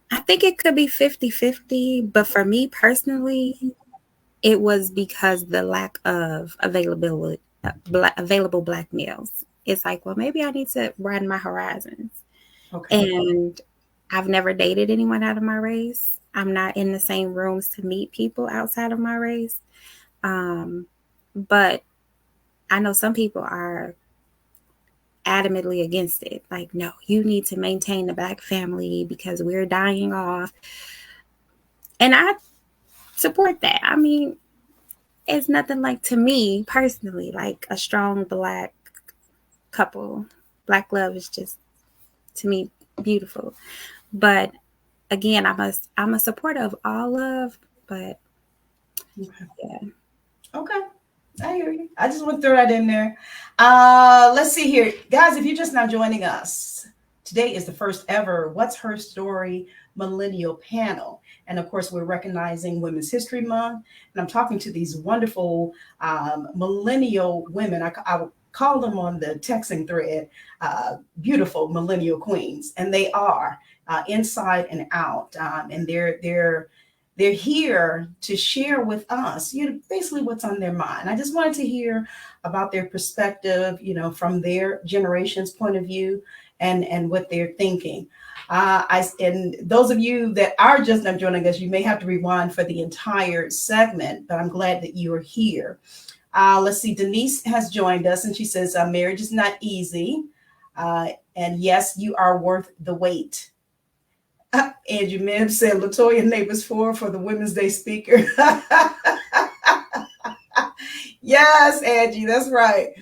I think it could be 50-50, but for me personally, it was because the lack of available Black males. It's like, well, maybe I need to broaden my horizons. Okay. And I've never dated anyone out of my race. I'm not in the same rooms to meet people outside of my race. But I know some people are adamantly against it. Like, no, you need to maintain the Black family because we're dying off. And I support that. I mean, it's nothing like, to me personally, like a strong Black couple. Black love is just, to me, beautiful. But again, I'm a supporter of all love, but Okay. yeah. Okay. I hear you. I just want to throw that in there. Let's see here. Guys, if you're just now joining us, today is the first ever What's Her Story Millennial panel. And of course, we're recognizing Women's History Month. And I'm talking to these wonderful millennial women. I call them on the texting thread, beautiful millennial queens. And they are inside and out. And they're here to share with us, you know, basically what's on their mind. I just wanted to hear about their perspective, you know, from their generation's point of view and what they're thinking. And those of you that are just now joining us, you may have to rewind for the entire segment, but I'm glad that you are here. Let's see, Denise has joined us and she says, marriage is not easy. And yes, you are worth the wait. Angie Mims said Latoya Nabors-Ford for the Women's Day speaker. Yes, Angie, that's right.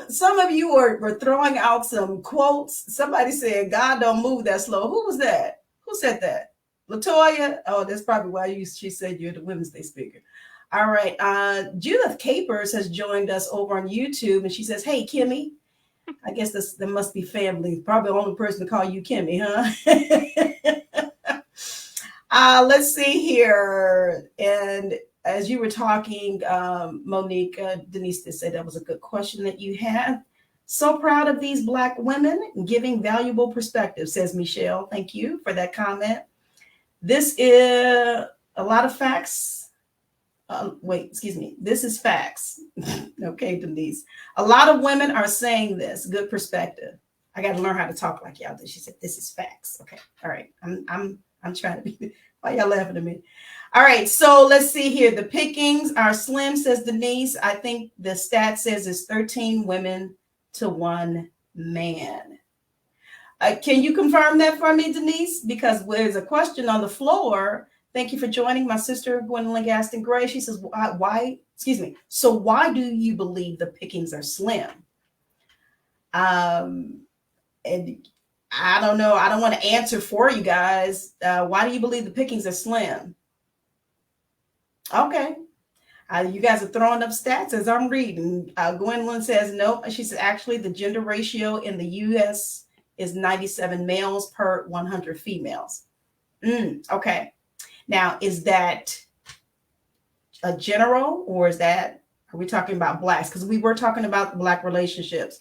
Some of you were throwing out some quotes. Somebody said, God don't move that slow. Who was that? Who said that? Latoya? Oh, that's probably why she said you're the Women's Day speaker. All right. Judith Capers has joined us over on YouTube, and she says, hey, Kimmy. I guess there must be family. Probably the only person to call you Kimmy, huh? Let's see here. And as you were talking, Monique, Denise did say that was a good question that you had. So proud of these Black women giving valuable perspective, says Michelle. Thank you for that comment. This is a lot of facts. This is facts. Okay, Denise. A lot of women are saying this. Good perspective. I got to learn how to talk like y'all did. She said, this is facts. Okay. All right. I'm I'm trying to be. Why y'all laughing at me? All right, so let's see here. The pickings are slim, says Denise. I think the stat says it's 13 women to 1 man. Can you confirm that for me, Denise? Because there's a question on the floor. Thank you for joining my sister, Gwendolyn Gaston Gray. She says, why, excuse me. So why do you believe the pickings are slim? And I don't know. I don't want to answer for you guys. Why do you believe the pickings are slim? Okay. You guys are throwing up stats as I'm reading. Gwendolyn says, nope. She says, actually, the gender ratio in the U.S. is 97 males per 100 females. Okay. Now, is that a general, or are we talking about blacks? Because we were talking about black relationships.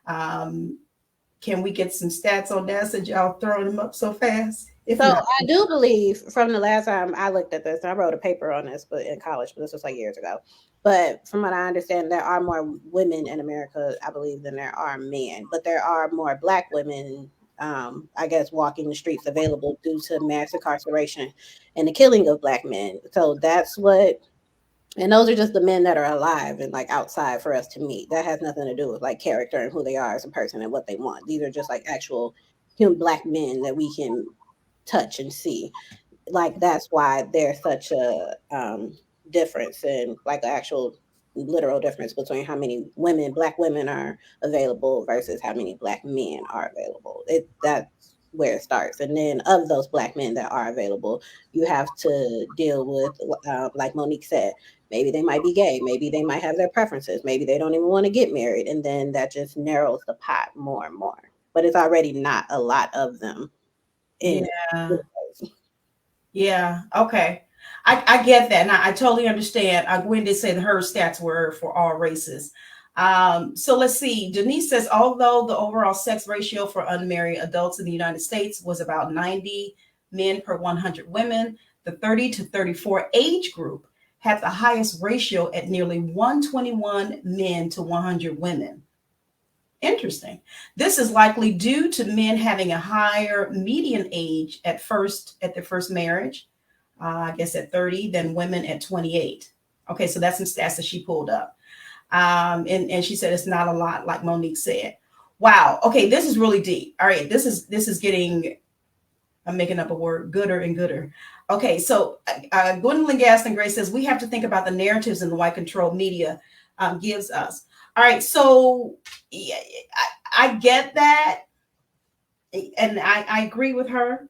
Can we get some stats on that since y'all throwing them up so fast? I do believe from the last time I looked at this, I wrote a paper on this, but in college, but this was like years ago. But from what I understand, there are more women in America, I believe, than there are men. But there are more Black women, I guess, walking the streets available due to mass incarceration and the killing of Black men. So that's what, and those are just the men that are alive and like outside for us to meet. That has nothing to do with like character and who they are as a person and what they want. These are just like actual Black men that we can touch and see. Like that's why there's such a difference in like the actual literal difference between how many Black women are available versus how many Black men are available. That's where it starts. And then of those Black men that are available, you have to deal with, like Monique said, maybe they might be gay, maybe they might have their preferences, maybe they don't even want to get married, and then that just narrows the pot more and more. But it's already not a lot of them. Yeah. Okay. I get that. And I totally understand. Gwen did say that her stats were for all races. So let's see. Denise says, although the overall sex ratio for unmarried adults in the United States was about 90 men per 100 women, the 30 to 34 age group had the highest ratio at nearly 121 men to 100 women. Interesting. This is likely due to men having a higher median age at their first marriage, I guess at 30, than women at 28. Okay, so that's some stats that she pulled up. And she said it's not a lot, like Monique said. Wow. Okay, this is really deep. All right, this is getting, I'm making up a word, gooder and gooder. Okay, so Gwendolyn Gaston Gray says we have to think about the narratives in the white controlled media gives us. All right, so yeah, I get that, and I agree with her.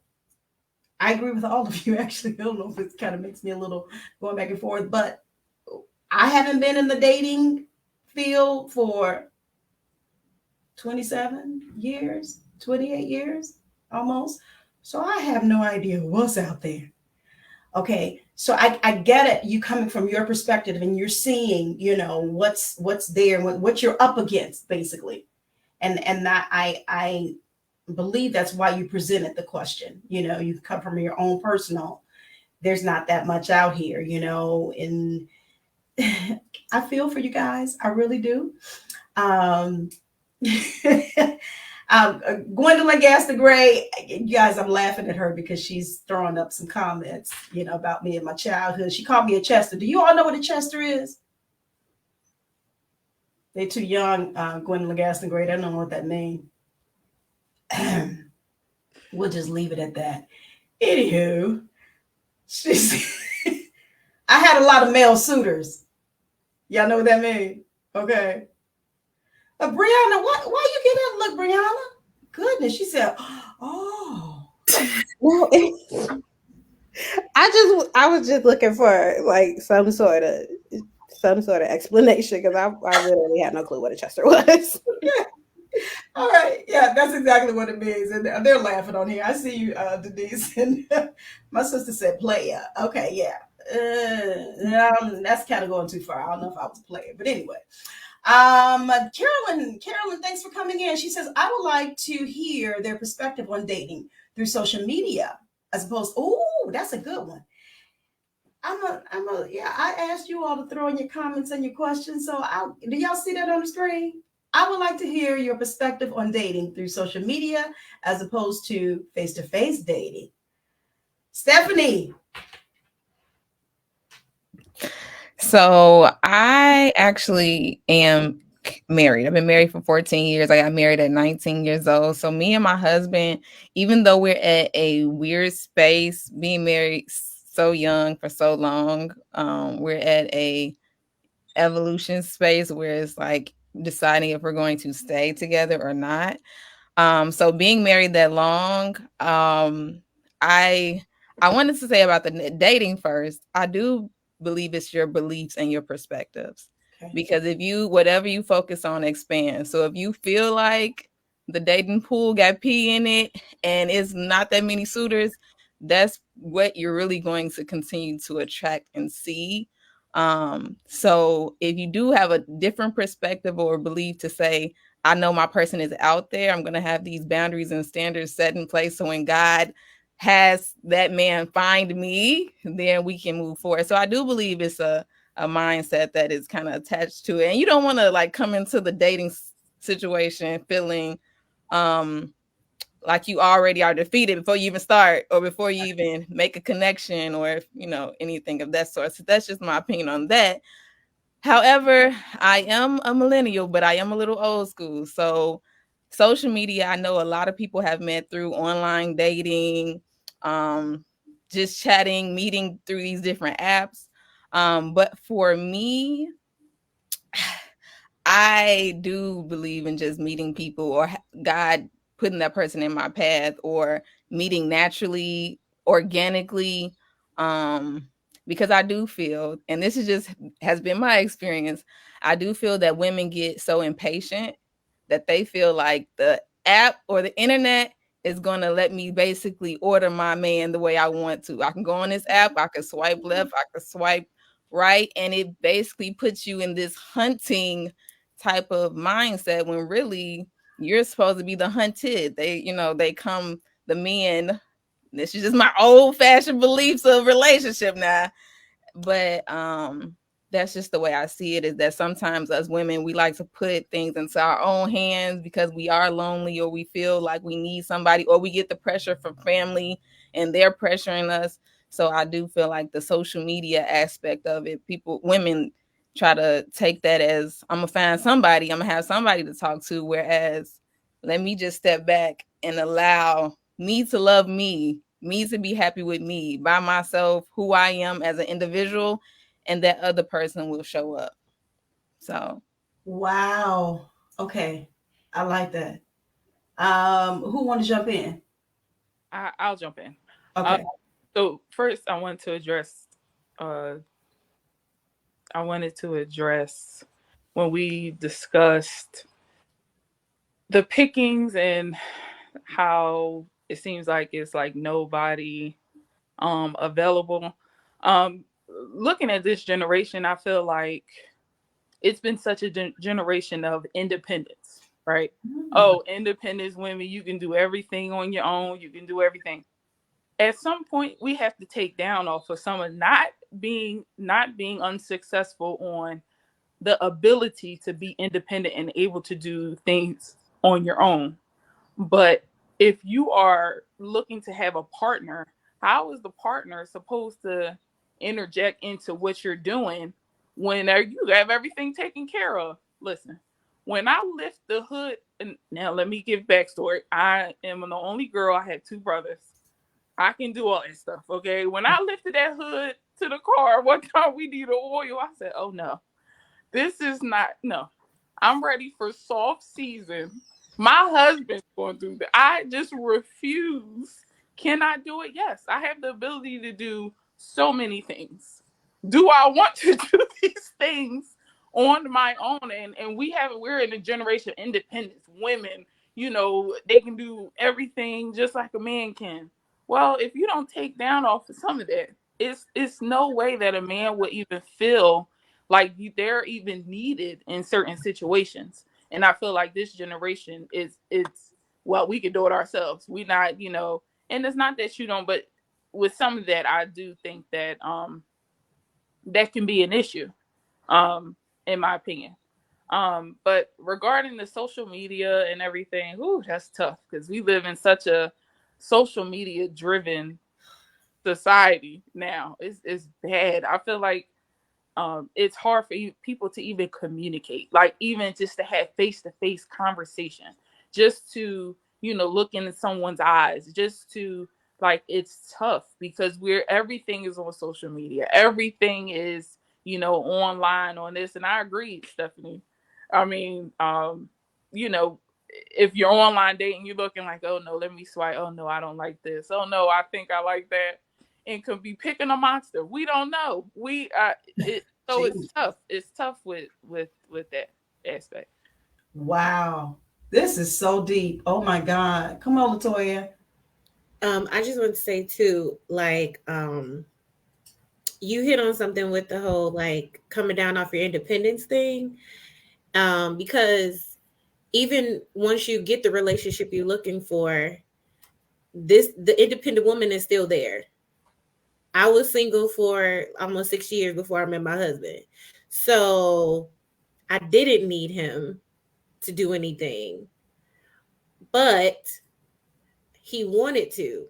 I agree with all of you, actually. I don't know if it kind of makes me a little going back and forth, but I haven't been in the dating field for 27 years, 28 years almost. So I have no idea what's out there. Okay, so I get it. You coming from your perspective and you're seeing, what's there, what you're up against, basically. And that I believe that's why you presented the question. You come from your own personal. There's not that much out here, and I feel for you guys. I really do. Gwendolyn Gaston Gray, you guys, I'm laughing at her because she's throwing up some comments, about me and my childhood. She called me a Chester. Do you all know what a Chester is? They're too young, Gwendolyn Gaston Gray. They don't know what that means. We'll just leave it at that. Anywho, I had a lot of male suitors. Y'all know what that means? Okay. Brianna, why you get that look, Brianna? Goodness, she said, oh. Well, I was just looking for like some sort of explanation because I literally had no clue what a Chester was. All right. Yeah, that's exactly what it means. And they're laughing on here. I see you, Denise. And my sister said player. Okay, yeah. That's kind of going too far. I don't know if I was playing. But anyway. Carolyn, thanks for coming in. She says, I would like to hear their perspective on dating through social media as opposed. Oh, that's a good one. I asked you all to throw in your comments and your questions. So do y'all see that on the screen? I would like to hear your perspective on dating through social media as opposed to face-to-face dating. Stephanie. So I actually am married. I've been married for 14 years. I got married at 19 years old. So me and my husband, even though we're at a weird space, being married so young for so long, we're at a evolution space where it's like deciding if we're going to stay together or not. So being married that long, I wanted to say about the dating first. I do believe it's your beliefs and your perspectives. Okay. Because if you, whatever you focus on expands. So if you feel like the dating pool got pee in it and it's not that many suitors, that's what you're really going to continue to attract and see. So if you do have a different perspective or belief to say, I know my person is out there, I'm going to have these boundaries and standards set in place. So when God has that man find me, then we can move forward. So I do believe it's a mindset that is kind of attached to it. And you don't want to like come into the dating situation feeling like you already are defeated before you even start or before you even make a connection or, you know, anything of that sort. So that's just my opinion on that. However, I am a millennial, but I am a little old school. So social media, I know a lot of people have met through online dating, just chatting, meeting through these different apps. But for me, I do believe in just meeting people or God putting that person in my path or meeting naturally, organically. Because I do feel, and this is just has been my experience, I do feel that women get so impatient that they feel like the app or the internet is going to let me basically order my man the way I want to. I can go on this app, I can swipe left, I can swipe right, and it basically puts you in this hunting type of mindset when really you're supposed to be the hunted. They, you know, they come, the men, this is just my old fashioned beliefs of relationship now. But that's just the way I see it, is that sometimes us women, we like to put things into our own hands because we are lonely or we feel like we need somebody, or we get the pressure from family and they're pressuring us. So I do feel like the social media aspect of it, people, women try to take that as, I'm gonna find somebody, I'm gonna have somebody to talk to, whereas let me just step back and allow me to love me to be happy with me by myself, who I am as an individual, and that other person will show up. So Wow. Okay. I like that. Who want to jump in? I'll jump in. Okay. So first, uh, I wanted to address when we discussed the pickings and how it seems like it's like nobody available. Looking at this generation, I feel like it's been such a generation of independence, right? Oh, independence women, you can do everything on your own, you can do everything. At some point we have to take down off of someone not being unsuccessful on the ability to be independent and able to do things on your own. But if you are looking to have a partner, how is the partner supposed to interject into what you're doing when you have everything taken care of? Listen, when I lift the hood, and now let me give backstory. I am the only girl. I had two brothers. I can do all that stuff, okay? When I lifted that hood to the car, one time we needed oil, I said, oh no, this is not, no. I'm ready for soft season. My husband's going through that. I just refuse. Can I do it? Yes. I have the ability to do so many things. Do I want to do these things on my own? And we're in a generation of independence. Women, they can do everything just like a man can. Well, if you don't take down off of some of that, it's no way that a man would even feel like they're even needed in certain situations. And I feel like this generation it's well, we can do it ourselves. We not, and it's not that you don't, but with some of that, I do think that that can be an issue, in my opinion. But regarding the social media and everything, ooh, that's tough because we live in such a social media driven society now. It's bad. I feel like it's hard for people to even communicate, like even just to have face-to-face conversation, just to, look into someone's eyes, just to, like, it's tough because everything is on social media. Everything is, online on this. And I agree, Stephanie. I mean, if you're online dating, you're looking like, oh no, let me swipe. Oh no, I don't like this. Oh no, I think I like that. And could be picking a monster. We don't know. So it's tough. It's tough with that aspect. Wow. This is so deep. Oh my God. Come on, Latoya. I just want to say too, like, you hit on something with the whole like coming down off your independence thing. Because even once you get the relationship you're looking for, the independent woman is still there. I was single for almost 6 years before I met my husband. So I didn't need him to do anything, but he wanted to.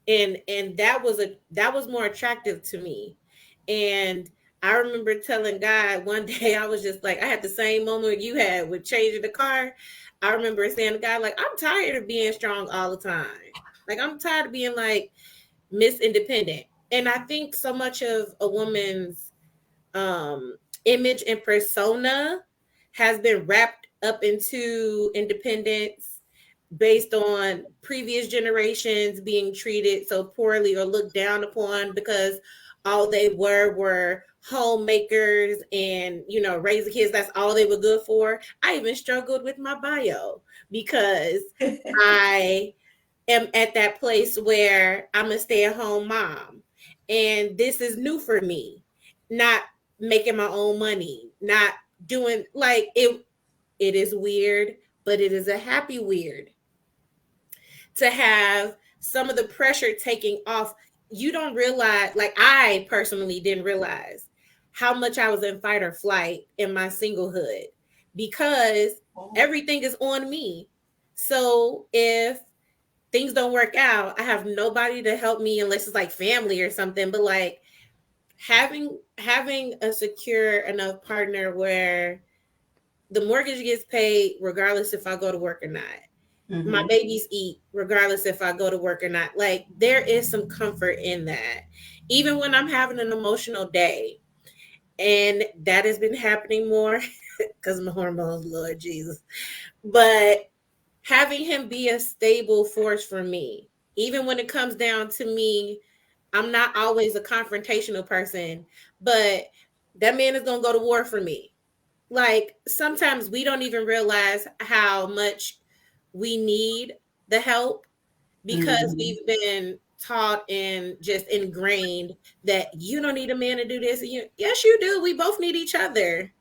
And that was more attractive to me. And I remember telling God one day, I was just like, I had the same moment you had with changing the car. I remember saying to God, like, I'm tired of being strong all the time. Like, I'm tired of being like Miss Independent. And I think so much of a woman's image and persona has been wrapped up into independence based on previous generations being treated so poorly or looked down upon because all they were homemakers and, raising kids. That's all they were good for. I even struggled with my bio because I am at that place where I'm a stay-at-home mom. And this is new for me. Not making my own money, not doing like it is weird, but it is a happy weird to have some of the pressure taking off. You don't realize, like I personally didn't realize how much I was in fight or flight in my singlehood because everything is on me. So if things don't work out, I have nobody to help me unless it's like family or something. But like having a secure enough partner where the mortgage gets paid regardless if I go to work or not. Mm-hmm. My babies eat regardless if I go to work or not. Like there is some comfort in that. Even when I'm having an emotional day. And that has been happening more because my hormones, Lord Jesus. But having him be a stable force for me, even when it comes down to me, I'm not always a confrontational person, but that man is going to go to war for me. Like sometimes we don't even realize how much we need the help because we've been taught and just ingrained that you don't need a man to do this. And yes, you do. We both need each other.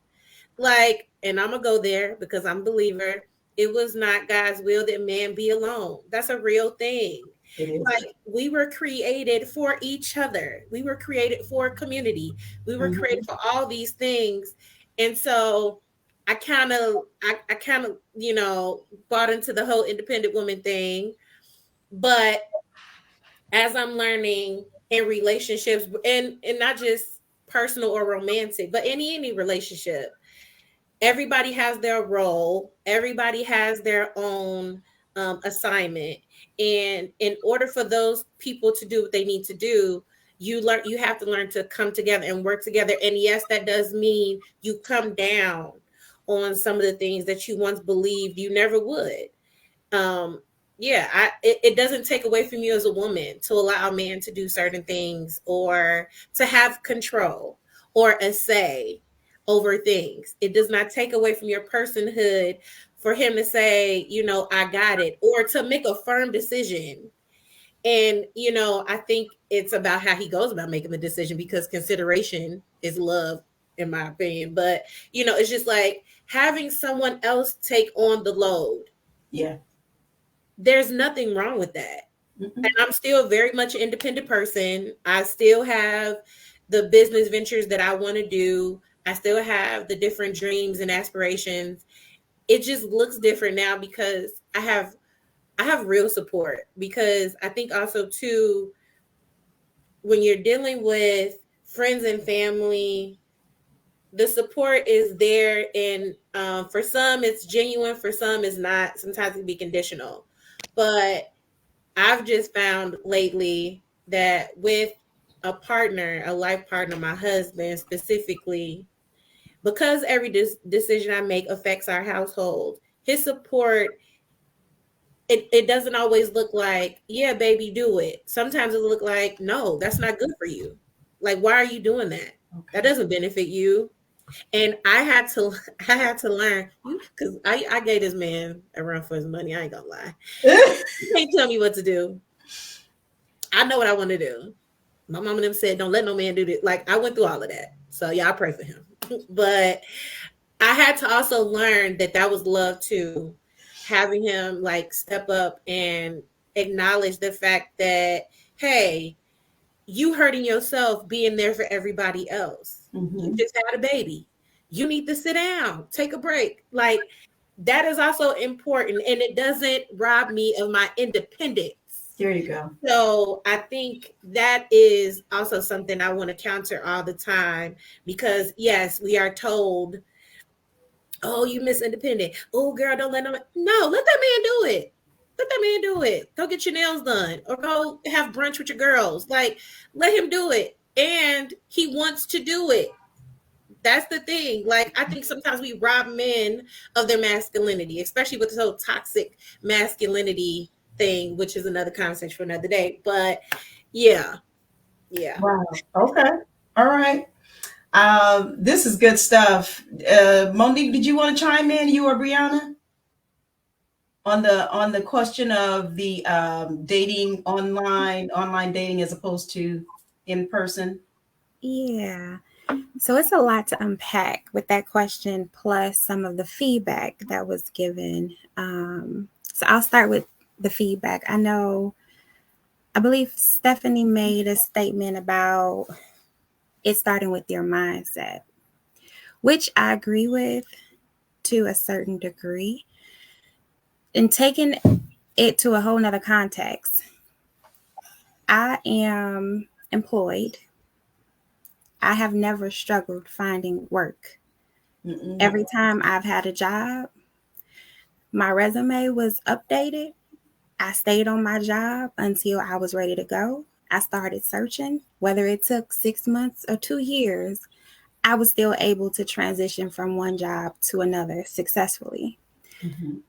Like, and I'm going to go there because I'm a believer. It was not God's will that man be alone. That's a real thing. Like we were created for each other. We were created for a community. We were created for all these things. And so I kind of, bought into the whole independent woman thing. But as I'm learning in relationships and not just personal or romantic, but any relationship, everybody has their role. Everybody has their own assignment. And in order for those people to do what they need to do, you have to learn to come together and work together. And yes, that does mean you come down on some of the things that you once believed you never would. It doesn't take away from you as a woman to allow a man to do certain things or to have control or a say over things. It does not take away from your personhood for him to say, I got it, or to make a firm decision. And, I think it's about how he goes about making the decision because consideration is love, in my opinion. But, it's just like having someone else take on the load. Yeah. There's nothing wrong with that. And I'm still very much an independent person. I still have the business ventures that I want to do. I still have the different dreams and aspirations. It just looks different now because I have real support, because I think also too, when you're dealing with friends and family, the support is there, and for some it's genuine, for some it's not. Sometimes it can be conditional. But I've just found lately that with a partner, a life partner, my husband specifically, because every decision I make affects our household, his support, it doesn't always look like, yeah, baby, do it. Sometimes it look like, no, that's not good for you. Like, why are you doing that? Okay. That doesn't benefit you. And I had to learn, because I gave this man a run for his money. I ain't gonna lie. You can't tell me what to do. I know what I want to do. My mom and them said, don't let no man do that. Like, I went through all of that. So yeah, I pray for him. But I had to also learn that was love too. Having him like step up and acknowledge the fact that, hey, you hurting yourself being there for everybody else. Mm-hmm. You just had a baby. You need to sit down, take a break. Like, that is also important, and it doesn't rob me of my independence. There you go. So I think that is also something I want to counter all the time, because yes, we are told, oh, you miss independent. Oh, girl, don't let them. No, let that man do it. Let that man do it. Go get your nails done, or go have brunch with your girls. Like, let him do it. And he wants to do it. That's the thing. Like, I think sometimes we rob men of their masculinity, especially with this whole toxic masculinity thing, which is another conversation for another day. But yeah. Wow. Okay. All right. This is good stuff. Monique, did you want to chime in, you or Briana, on the question of the dating online dating as opposed to in person? Yeah. So it's a lot to unpack with that question, plus some of the feedback that was given. So I'll start with the feedback. I believe Stephanie made a statement about it starting with your mindset, which I agree with to a certain degree. And taking it to a whole nother context, I am employed. I have never struggled finding work. Mm-mm. Every time I've had a job, my resume was updated. I stayed on my job until I was ready to go. I started searching. Whether it took 6 months or 2 years, I was still able to transition from one job to another successfully. Mm-hmm.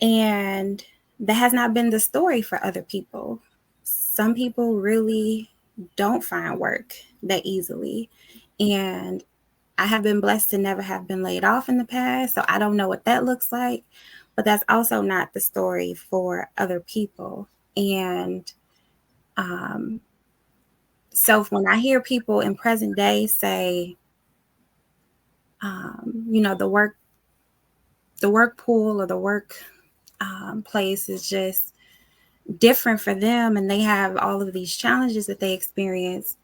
And that has not been the story for other people. Some people really don't find work that easily. And I have been blessed to never have been laid off in the past, so I don't know what that looks like, but that's also not the story for other people. And so when I hear people in present day say, the work pool or the work place is just different for them, and they have all of these challenges that they experience,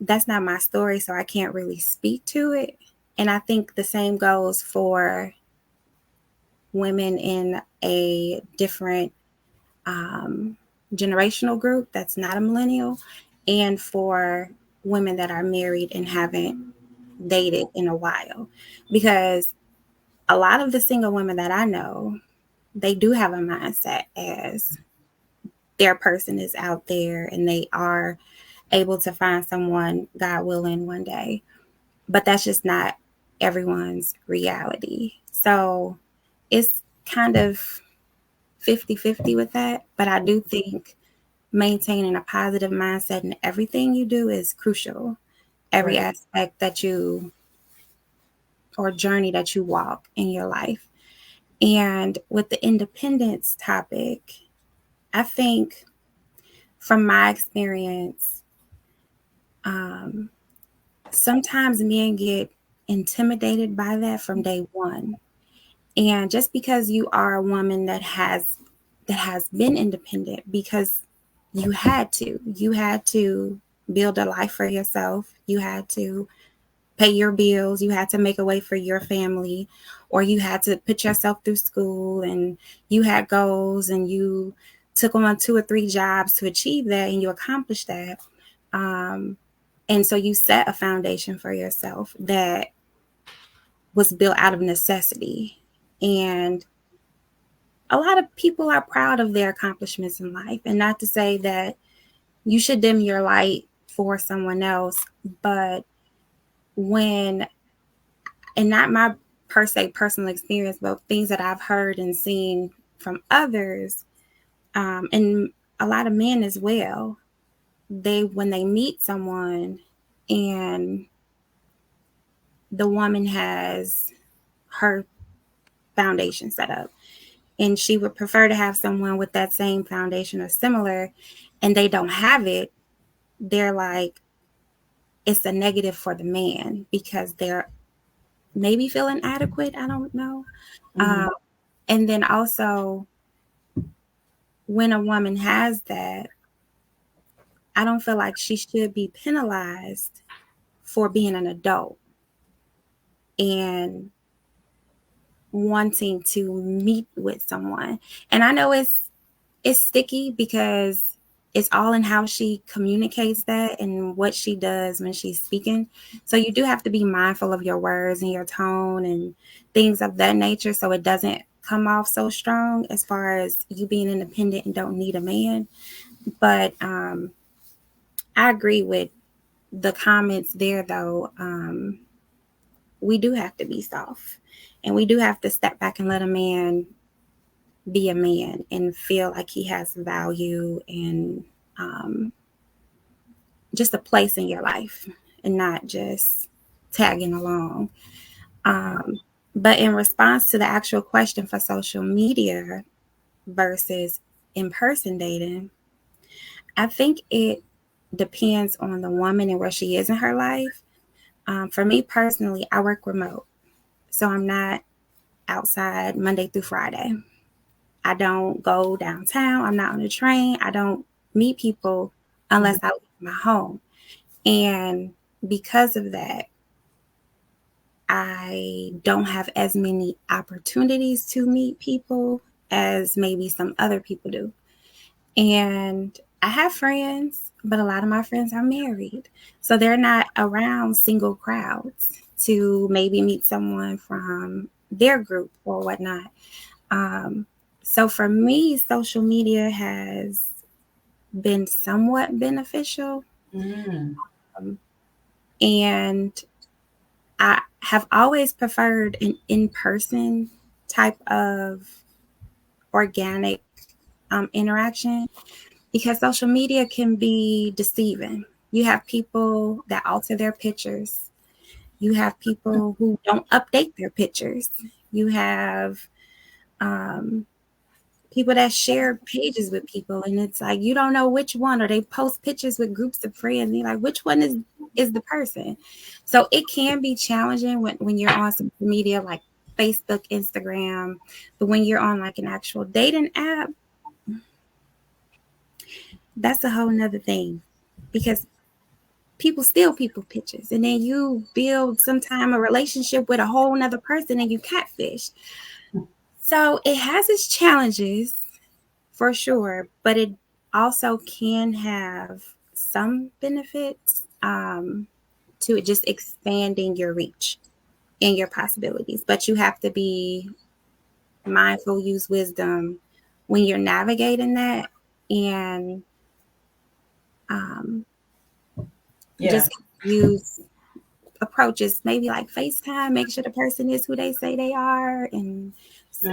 that's not my story, so I can't really speak to it. And I think the same goes for women in a different generational group that's not a millennial, and for women that are married and haven't dated in a while. Because a lot of the single women that I know, they do have a mindset as their person is out there and they are able to find someone, God willing, one day. But that's just not everyone's reality. So it's kind of 50-50 with that. But I do think maintaining a positive mindset in everything you do is crucial. Every Right. aspect that you, or journey that you walk in your life. And with the independence topic, I think from my experience, sometimes men get intimidated by that from day one. And just because you are a woman that has been independent, because you had to build a life for yourself, you had to pay your bills, you had to make a way for your family, or you had to put yourself through school, and you had goals and you took on 2 or 3 jobs to achieve that, and you accomplished that. And so you set a foundation for yourself that was built out of necessity. And a lot of people are proud of their accomplishments in life. And not to say that you should dim your light for someone else, but and not my per se personal experience, but things that I've heard and seen from others, and a lot of men as well, when they meet someone and the woman has her foundation set up and she would prefer to have someone with that same foundation or similar, and they don't have it, they're like, it's a negative for the man because they're maybe feeling inadequate. I don't know. And then also, when a woman has that, I don't feel like she should be penalized for being an adult and wanting to meet with someone. And I know it's sticky because it's all in how she communicates that and what she does when she's speaking. So you do have to be mindful of your words and your tone and things of that nature, so it doesn't come off so strong as far as you being independent and don't need a man. But I agree with the comments there, though. We do have to be soft, and we do have to step back and let a man be a man and feel like he has value and just a place in your life and not just tagging along. But in response to the actual question for social media versus in-person dating, I think it depends on the woman and where she is in her life. For me personally, I work remote, so I'm not outside Monday through Friday. I don't go downtown. I'm not on the train. I don't meet people unless I leave my home. And because of that, I don't have as many opportunities to meet people as maybe some other people do. And I have friends, but a lot of my friends are married. So they're not around single crowds to maybe meet someone from their group or whatnot. So for me, social media has been somewhat beneficial. And I have always preferred an in-person type of organic interaction, because social media can be deceiving. You have people that alter their pictures. You have people who don't update their pictures. You have people that share pages with people, and it's like you don't know which one, or they post pictures with groups of friends, and you're like, which one is the person? So it can be challenging when you're on social media like Facebook, Instagram, but when you're on like an actual dating app, that's a whole nother thing, because people steal people pictures, and then you build sometime a relationship with a whole nother person and you catfish. So it has its challenges for sure, but it also can have some benefits to it, just expanding your reach and your possibilities. But you have to be mindful, use wisdom when you're navigating that, and just use approaches maybe like FaceTime, make sure the person is who they say they are, and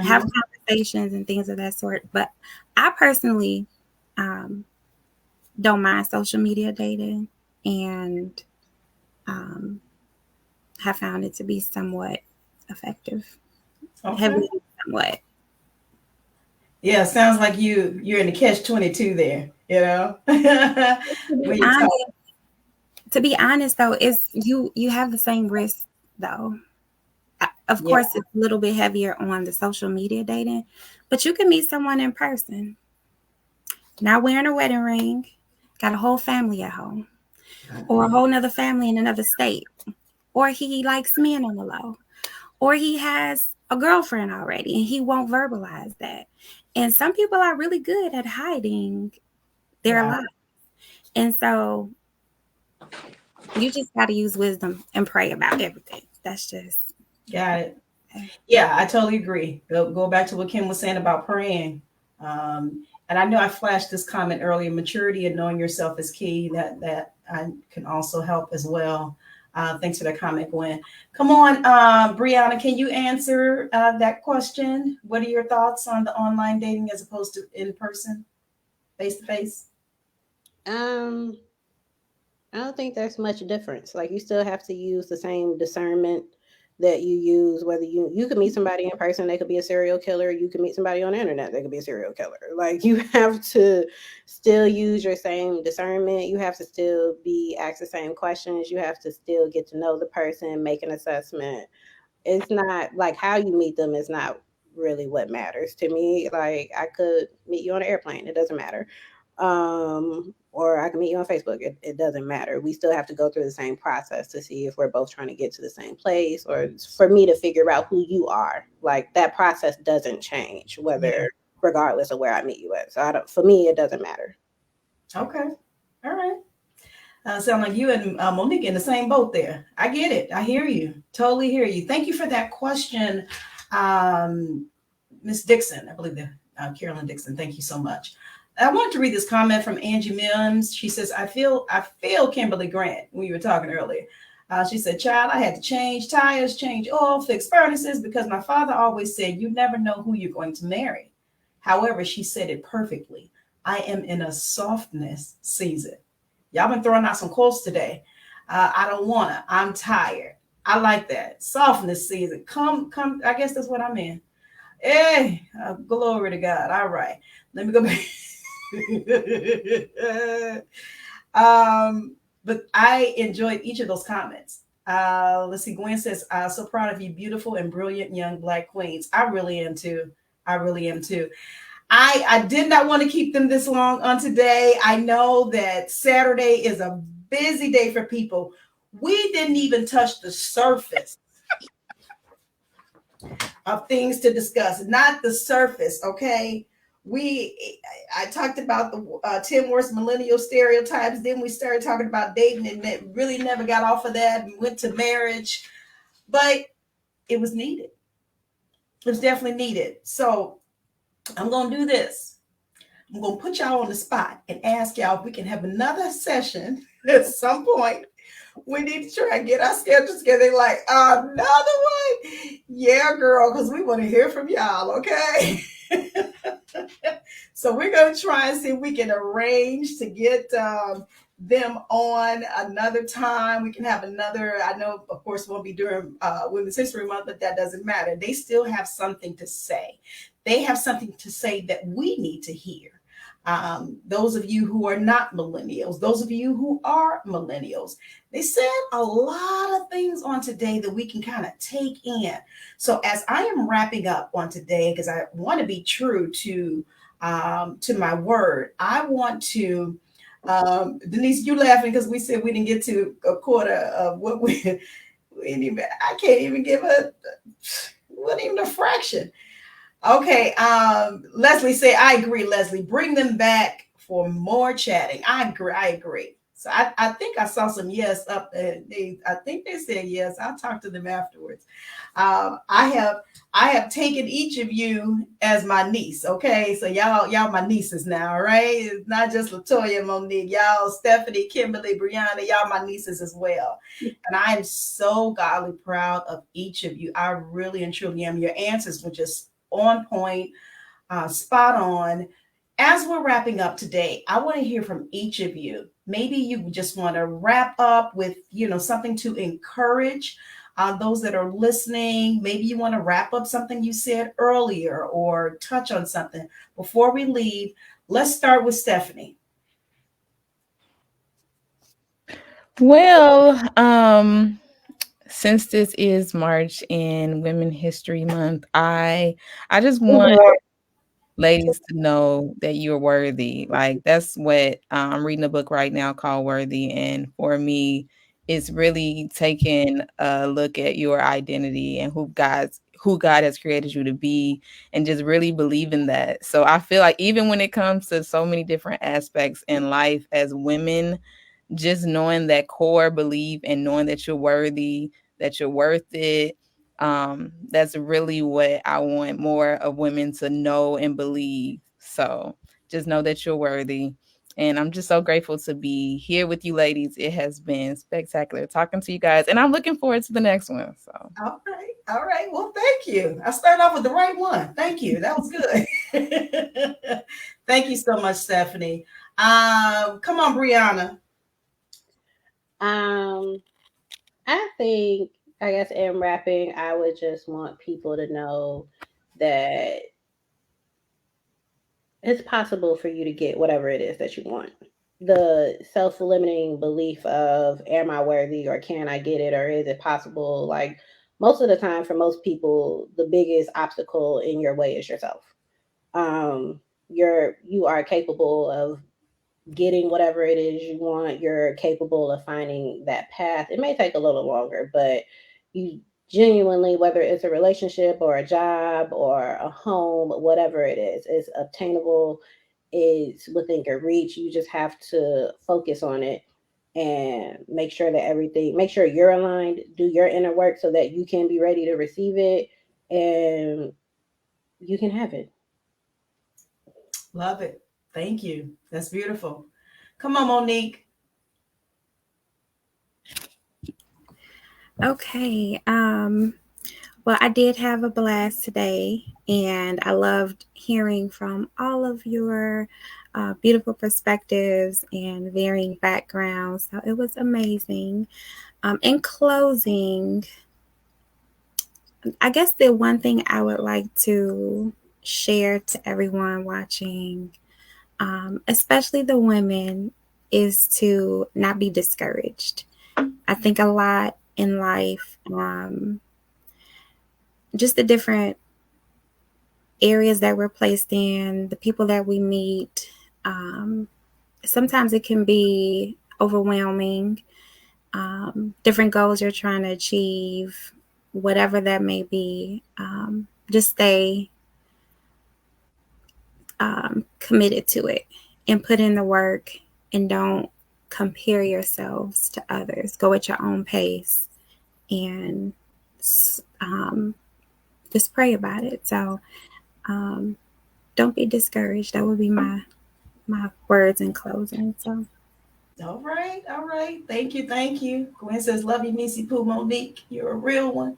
have conversations and things of that sort. But I personally don't mind social media dating, and have found it to be somewhat effective. Heavily, somewhat. Yeah, sounds like you're in the catch-22 there, you know. To be honest, though, it's you have the same risk, though. Of course, it's a little bit heavier on the social media dating, but you can meet someone in person, not wearing a wedding ring, got a whole family at home, or a whole nother family in another state, or he likes men on the low, or he has a girlfriend already and he won't verbalize that. And some people are really good at hiding their lives. And so You just got to use wisdom and pray about everything. That's just. Got it. Yeah, I totally agree. Go back to what Kim was saying about praying. And I know I flashed this comment earlier. Maturity and knowing yourself is key. That I can also help as well. Thanks for that comment, Gwen. Come on, Briana, can you answer that question? What are your thoughts on the online dating as opposed to in person, face to face? I don't think there's much difference. Like, you still have to use the same discernment that you use, whether you could meet somebody in person, they could be a serial killer. You can meet somebody on the internet, they could be a serial killer. Like, you have to still use your same discernment. You have to still be asked the same questions. You have to still get to know the person, make an assessment. It's not like how you meet them is not really what matters to me. Like, I could meet you on an airplane, it doesn't matter. Or I can meet you on Facebook. It doesn't matter. We still have to go through the same process to see if we're both trying to get to the same place, or for me to figure out who you are. Like, that process doesn't change regardless of where I meet you at. So for me, it doesn't matter. Okay. All right. Sound like you and Monique in the same boat there. I get it. I hear you. Totally hear you. Thank you for that question, Miss Dixon. I believe that Carolyn Dixon. Thank you so much. I wanted to read this comment from Angie Mims. She says, I feel Kimberly Grant when you were talking earlier. She said, child, I had to change tires, change oil, fix furnaces because my father always said, you never know who you're going to marry. However, she said it perfectly. I am in a softness season. Y'all been throwing out some quotes today. I don't want to. I'm tired. I like that. Softness season. Come. I guess that's what I'm in. Hey, glory to God. All right. Let me go back. But I enjoyed each of those comments. Let's see. Gwen says, so proud of you, beautiful and brilliant young Black queens. I really am too. I did not want to keep them this long on today. I know that Saturday is a busy day for people. We didn't even touch the surface of things to discuss, not the surface, okay? I talked about the 10 worst millennial stereotypes. Then we started talking about dating and really never got off of that and went to marriage. But it was needed. It was definitely needed. So I'm going to do this. I'm going to put y'all on the spot and ask y'all if we can have another session at some point. We need to try and get our schedules together. Like, another one? Yeah, girl, because we want to hear from y'all, okay? So we're going to try and see if we can arrange to get them on another time. We can have another, I know, of course, won't be during Women's History Month, but that doesn't matter. They still have something to say. They have something to say that we need to hear. Those of you who are not millennials, those of you who are millennials, they said a lot of things on today that we can kind of take in. So as I am wrapping up on today, because I want to be true to my word, I want to, Denise, you laughing because we said we didn't get to a quarter of what I can't even give wasn't even a fraction. Okay, Leslie say, I agree, Leslie. Bring them back for more chatting. I agree. So I think I saw some yes up there. I think they said yes. I'll talk to them afterwards. I have taken each of you as my niece. Okay, so y'all my nieces now, all right? It's not just Latoya and Monique. Y'all, Stephanie, Kimberly, Briana, y'all my nieces as well. And I am so godly proud of each of you. I really and truly am. Your answers were just on point, spot on. As we're wrapping up today, I want to hear from each of you. Maybe you just want to wrap up with, something to encourage those that are listening. Maybe you want to wrap up something you said earlier or touch on something before we leave. Let's start with Stephanie. Well, since this is March and Women's History Month, I just want ladies to know that you're worthy. Like, that's what I'm reading a book right now called Worthy. And for me, it's really taking a look at your identity and who God has created you to be, and just really believing that. So I feel like even when it comes to so many different aspects in life as women, just knowing that core belief and knowing that you're worthy, that you're worth it. That's really what I want more of women to know and believe. So just know that you're worthy. And I'm just so grateful to be here with you ladies. It has been spectacular talking to you guys. And I'm looking forward to the next one. So All right. All right. Well, thank you. I started off with the right one. Thank you. That was good. Thank you so much, Stephanie. Come on, Briana. I think, I guess in wrapping, I would just want people to know that it's possible for you to get whatever it is that you want. The self-limiting belief of, am I worthy, or can I get it, or is it possible? Like, most of the time for most people, the biggest obstacle in your way is yourself. You are capable of getting whatever it is you want. You're capable of finding that path. It may take a little longer, but you genuinely, whether it's a relationship or a job or a home, whatever it is obtainable, is within your reach. You just have to focus on it and make sure you're aligned, do your inner work so that you can be ready to receive it and you can have it. Love it. Thank you. That's beautiful. Come on, Monique. Okay. Well, I did have a blast today, and I loved hearing from all of your beautiful perspectives and varying backgrounds. So it was amazing. In closing, I guess the one thing I would like to share to everyone watching, especially the women, is to not be discouraged. I think a lot in life, just the different areas that we're placed in, the people that we meet, sometimes it can be overwhelming. Different goals you're trying to achieve, whatever that may be, just stay committed to it and put in the work, and don't compare yourselves to others. Go at your own pace and just pray about it. So don't be discouraged. That would be my words in closing. So All right. All right. Thank you. Thank you. Gwen says, love you, Missy Pooh. Monique, you're a real one.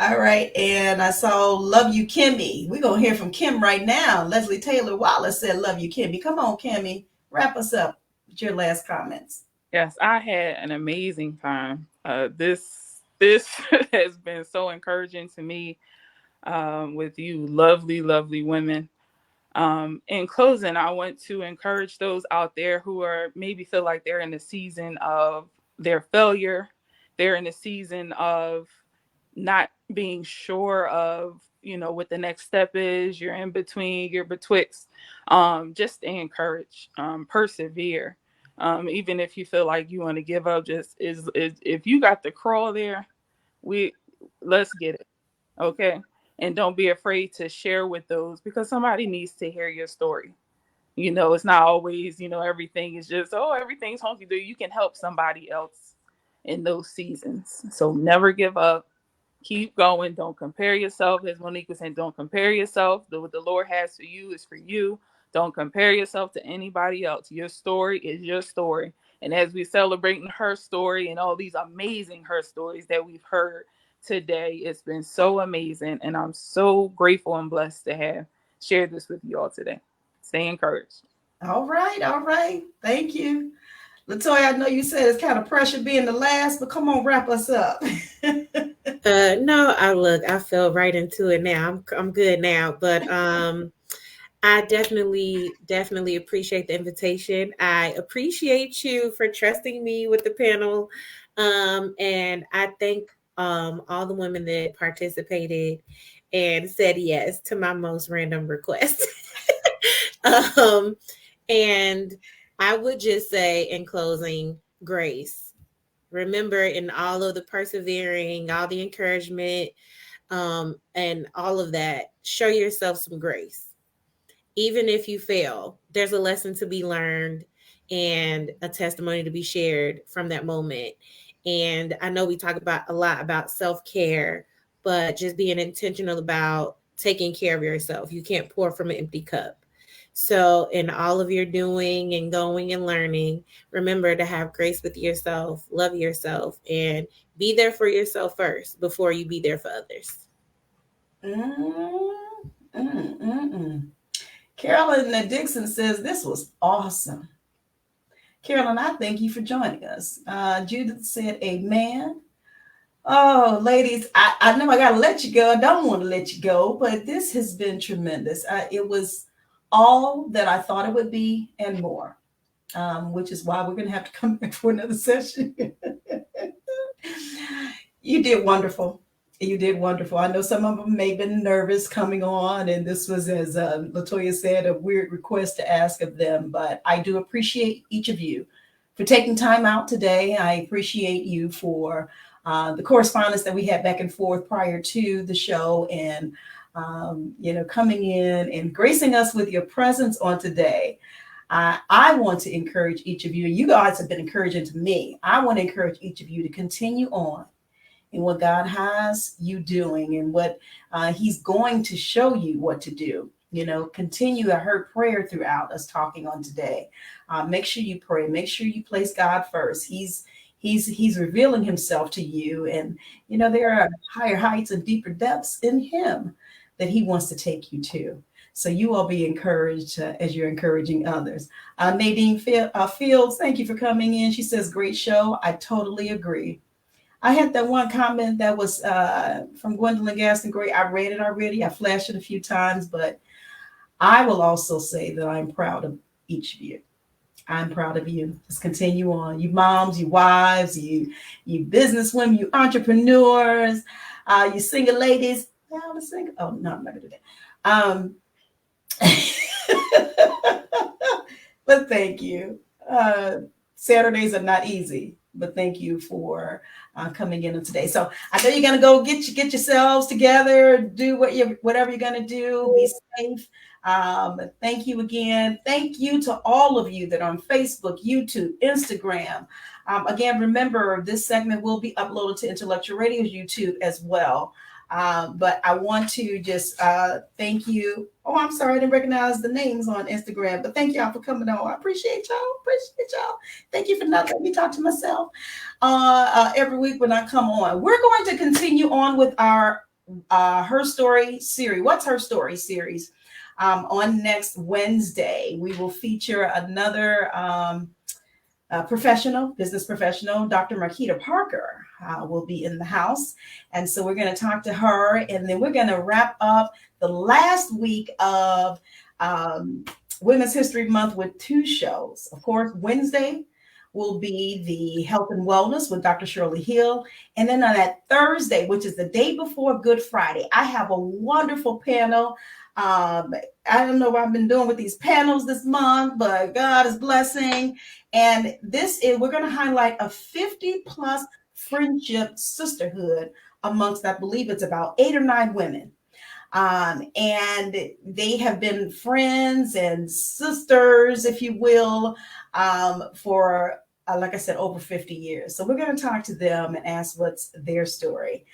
All right. And I saw love you, Kimmy. We're going to hear from Kim right now. Leslie Taylor Wallace said, love you, Kimmy. Come on, Kimmy. Wrap us up with your last comments. Yes, I had an amazing time. This has been so encouraging to me, with you lovely, lovely women. In closing, I want to encourage those out there who are maybe feel like they're in the season of their failure. They're in the season of not being sure of, what the next step is. You're in between, you're betwixt. Just stay encouraged, persevere. Even if you feel like you want to give up, just is if you got the crawl there, let's get it. Okay. And don't be afraid to share with those, because somebody needs to hear your story. It's not always, everything is just, everything's honky-dory. You can help somebody else in those seasons. So never give up. Keep going. Don't compare yourself. As Monique was saying, don't compare yourself. What the Lord has for you is for you. Don't compare yourself to anybody else. Your story is your story. And as we celebrating her story and all these amazing her stories that we've heard today, it's been so amazing. And I'm so grateful and blessed to have shared this with you all today. Stay encouraged. All right. All right. Thank you. Latoya, I know you said it's kind of pressure being the last, but come on, wrap us up. No, I fell right into it now. I'm good now, but I definitely appreciate the invitation. I appreciate you for trusting me with the panel, and I thank all the women that participated and said yes to my most random request. And I would just say in closing, grace. Remember, in all of the persevering, all the encouragement, and all of that, show yourself some grace. Even if you fail, there's a lesson to be learned. and a testimony to be shared from that moment. And I know we talk about a lot about self-care, but just being intentional about taking care of yourself. You can't pour from an empty cup. So in all of your doing and going and learning, remember to have grace with yourself, love yourself, and be there for yourself first before you be there for others. Carolyn Dixon says this was awesome. Carolyn, I thank you for joining us. Judith said, amen. Oh, ladies, I know I got to let you go. I don't want to let you go, but this has been tremendous. It was all that I thought it would be and more, which is why we're going to have to come back for another session. You did wonderful. You did wonderful. I know some of them may have been nervous coming on, and this was, as Latoya said, a weird request to ask of them, but I do appreciate each of you for taking time out today. I appreciate you for the correspondence that we had back and forth prior to the show, and coming in and gracing us with your presence on today. I want to encourage each of you. You guys have been encouraging to me. I want to encourage each of you to continue on in what God has you doing and what he's going to show you what to do. Continue. I heard prayer throughout us talking on today. Make sure you pray. Make sure you place God first. He's revealing himself to you. And, there are higher heights and deeper depths in him that he wants to take you to. So you all be encouraged as you're encouraging others. Nadine Fields, thank you for coming in. She says, great show. I totally agree. I had that one comment that was from Gwendolyn Gaston Gray. I read it already. I flashed it a few times, but I will also say that I'm proud of each of you. I'm proud of you. Just continue on. You moms, you wives, you businesswomen, you entrepreneurs, you single ladies. Yeah, I'm a single. Oh, no, I'm not going to do that. But thank you. Saturdays are not easy, but thank you for coming in today. So I know you're going to go get yourselves together, do whatever you're going to do. Be safe. Thank you again. Thank you to all of you that are on Facebook, YouTube, Instagram. Again, remember, this segment will be uploaded to Intellectual Radio's YouTube as well. But I want to just thank you. Oh, I'm sorry, I didn't recognize the names on Instagram, but thank y'all for coming on. I appreciate y'all. Thank you for not letting me talk to myself every week when I come on. We're going to continue on with our HERstory series. What's HERstory series? On next Wednesday, we will feature another business professional, Dr. Marquita Parker will be in the house. And so we're going to talk to her, and then we're going to wrap up the last week of Women's History Month with 2 shows. Of course, Wednesday will be the health and wellness with Dr. Shirley Hill. And then on that Thursday, which is the day before Good Friday, I have a wonderful panel. I don't know what I've been doing with these panels this month, but God is blessing. And we're going to highlight a 50+ friendship sisterhood amongst, I believe it's about 8 or 9 women. And they have been friends and sisters, if you will, for, like I said, over 50 years. So we're going to talk to them and ask what's their story.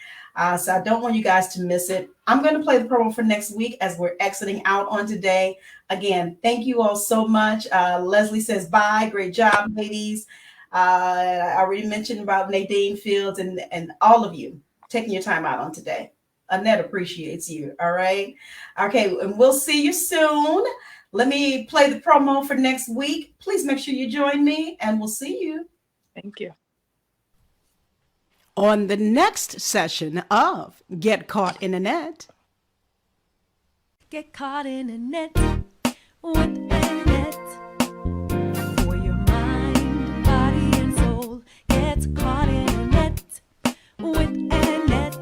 So I don't want you guys to miss it. I'm going to play the promo for next week as we're exiting out on today. Again, thank you all so much. Leslie says bye. Great job, ladies. I already mentioned about Nadine Fields and all of you taking your time out on today. Annette appreciates you. All right. Okay. And we'll see you soon. Let me play the promo for next week. Please make sure you join me, and we'll see you. Thank you. On the next session of Get Caught in a Net. Get caught in a net with Annette. For your mind, body, and soul. Get caught in a net with Annette.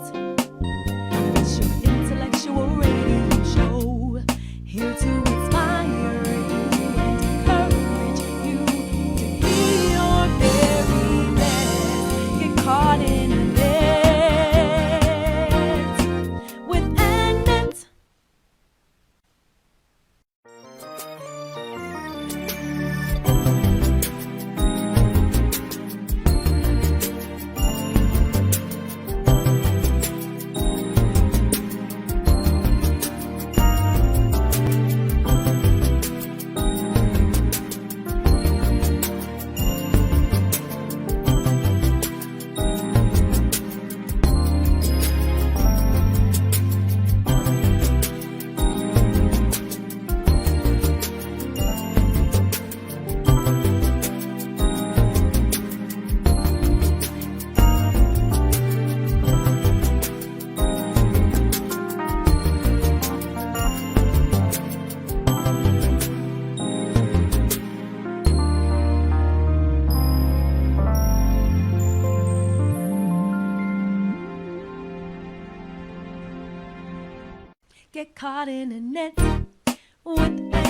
It's your intellectual radio show. Here to inspire you and encourage you to be your very best. Get caught in a net with Annette. get caught in a net with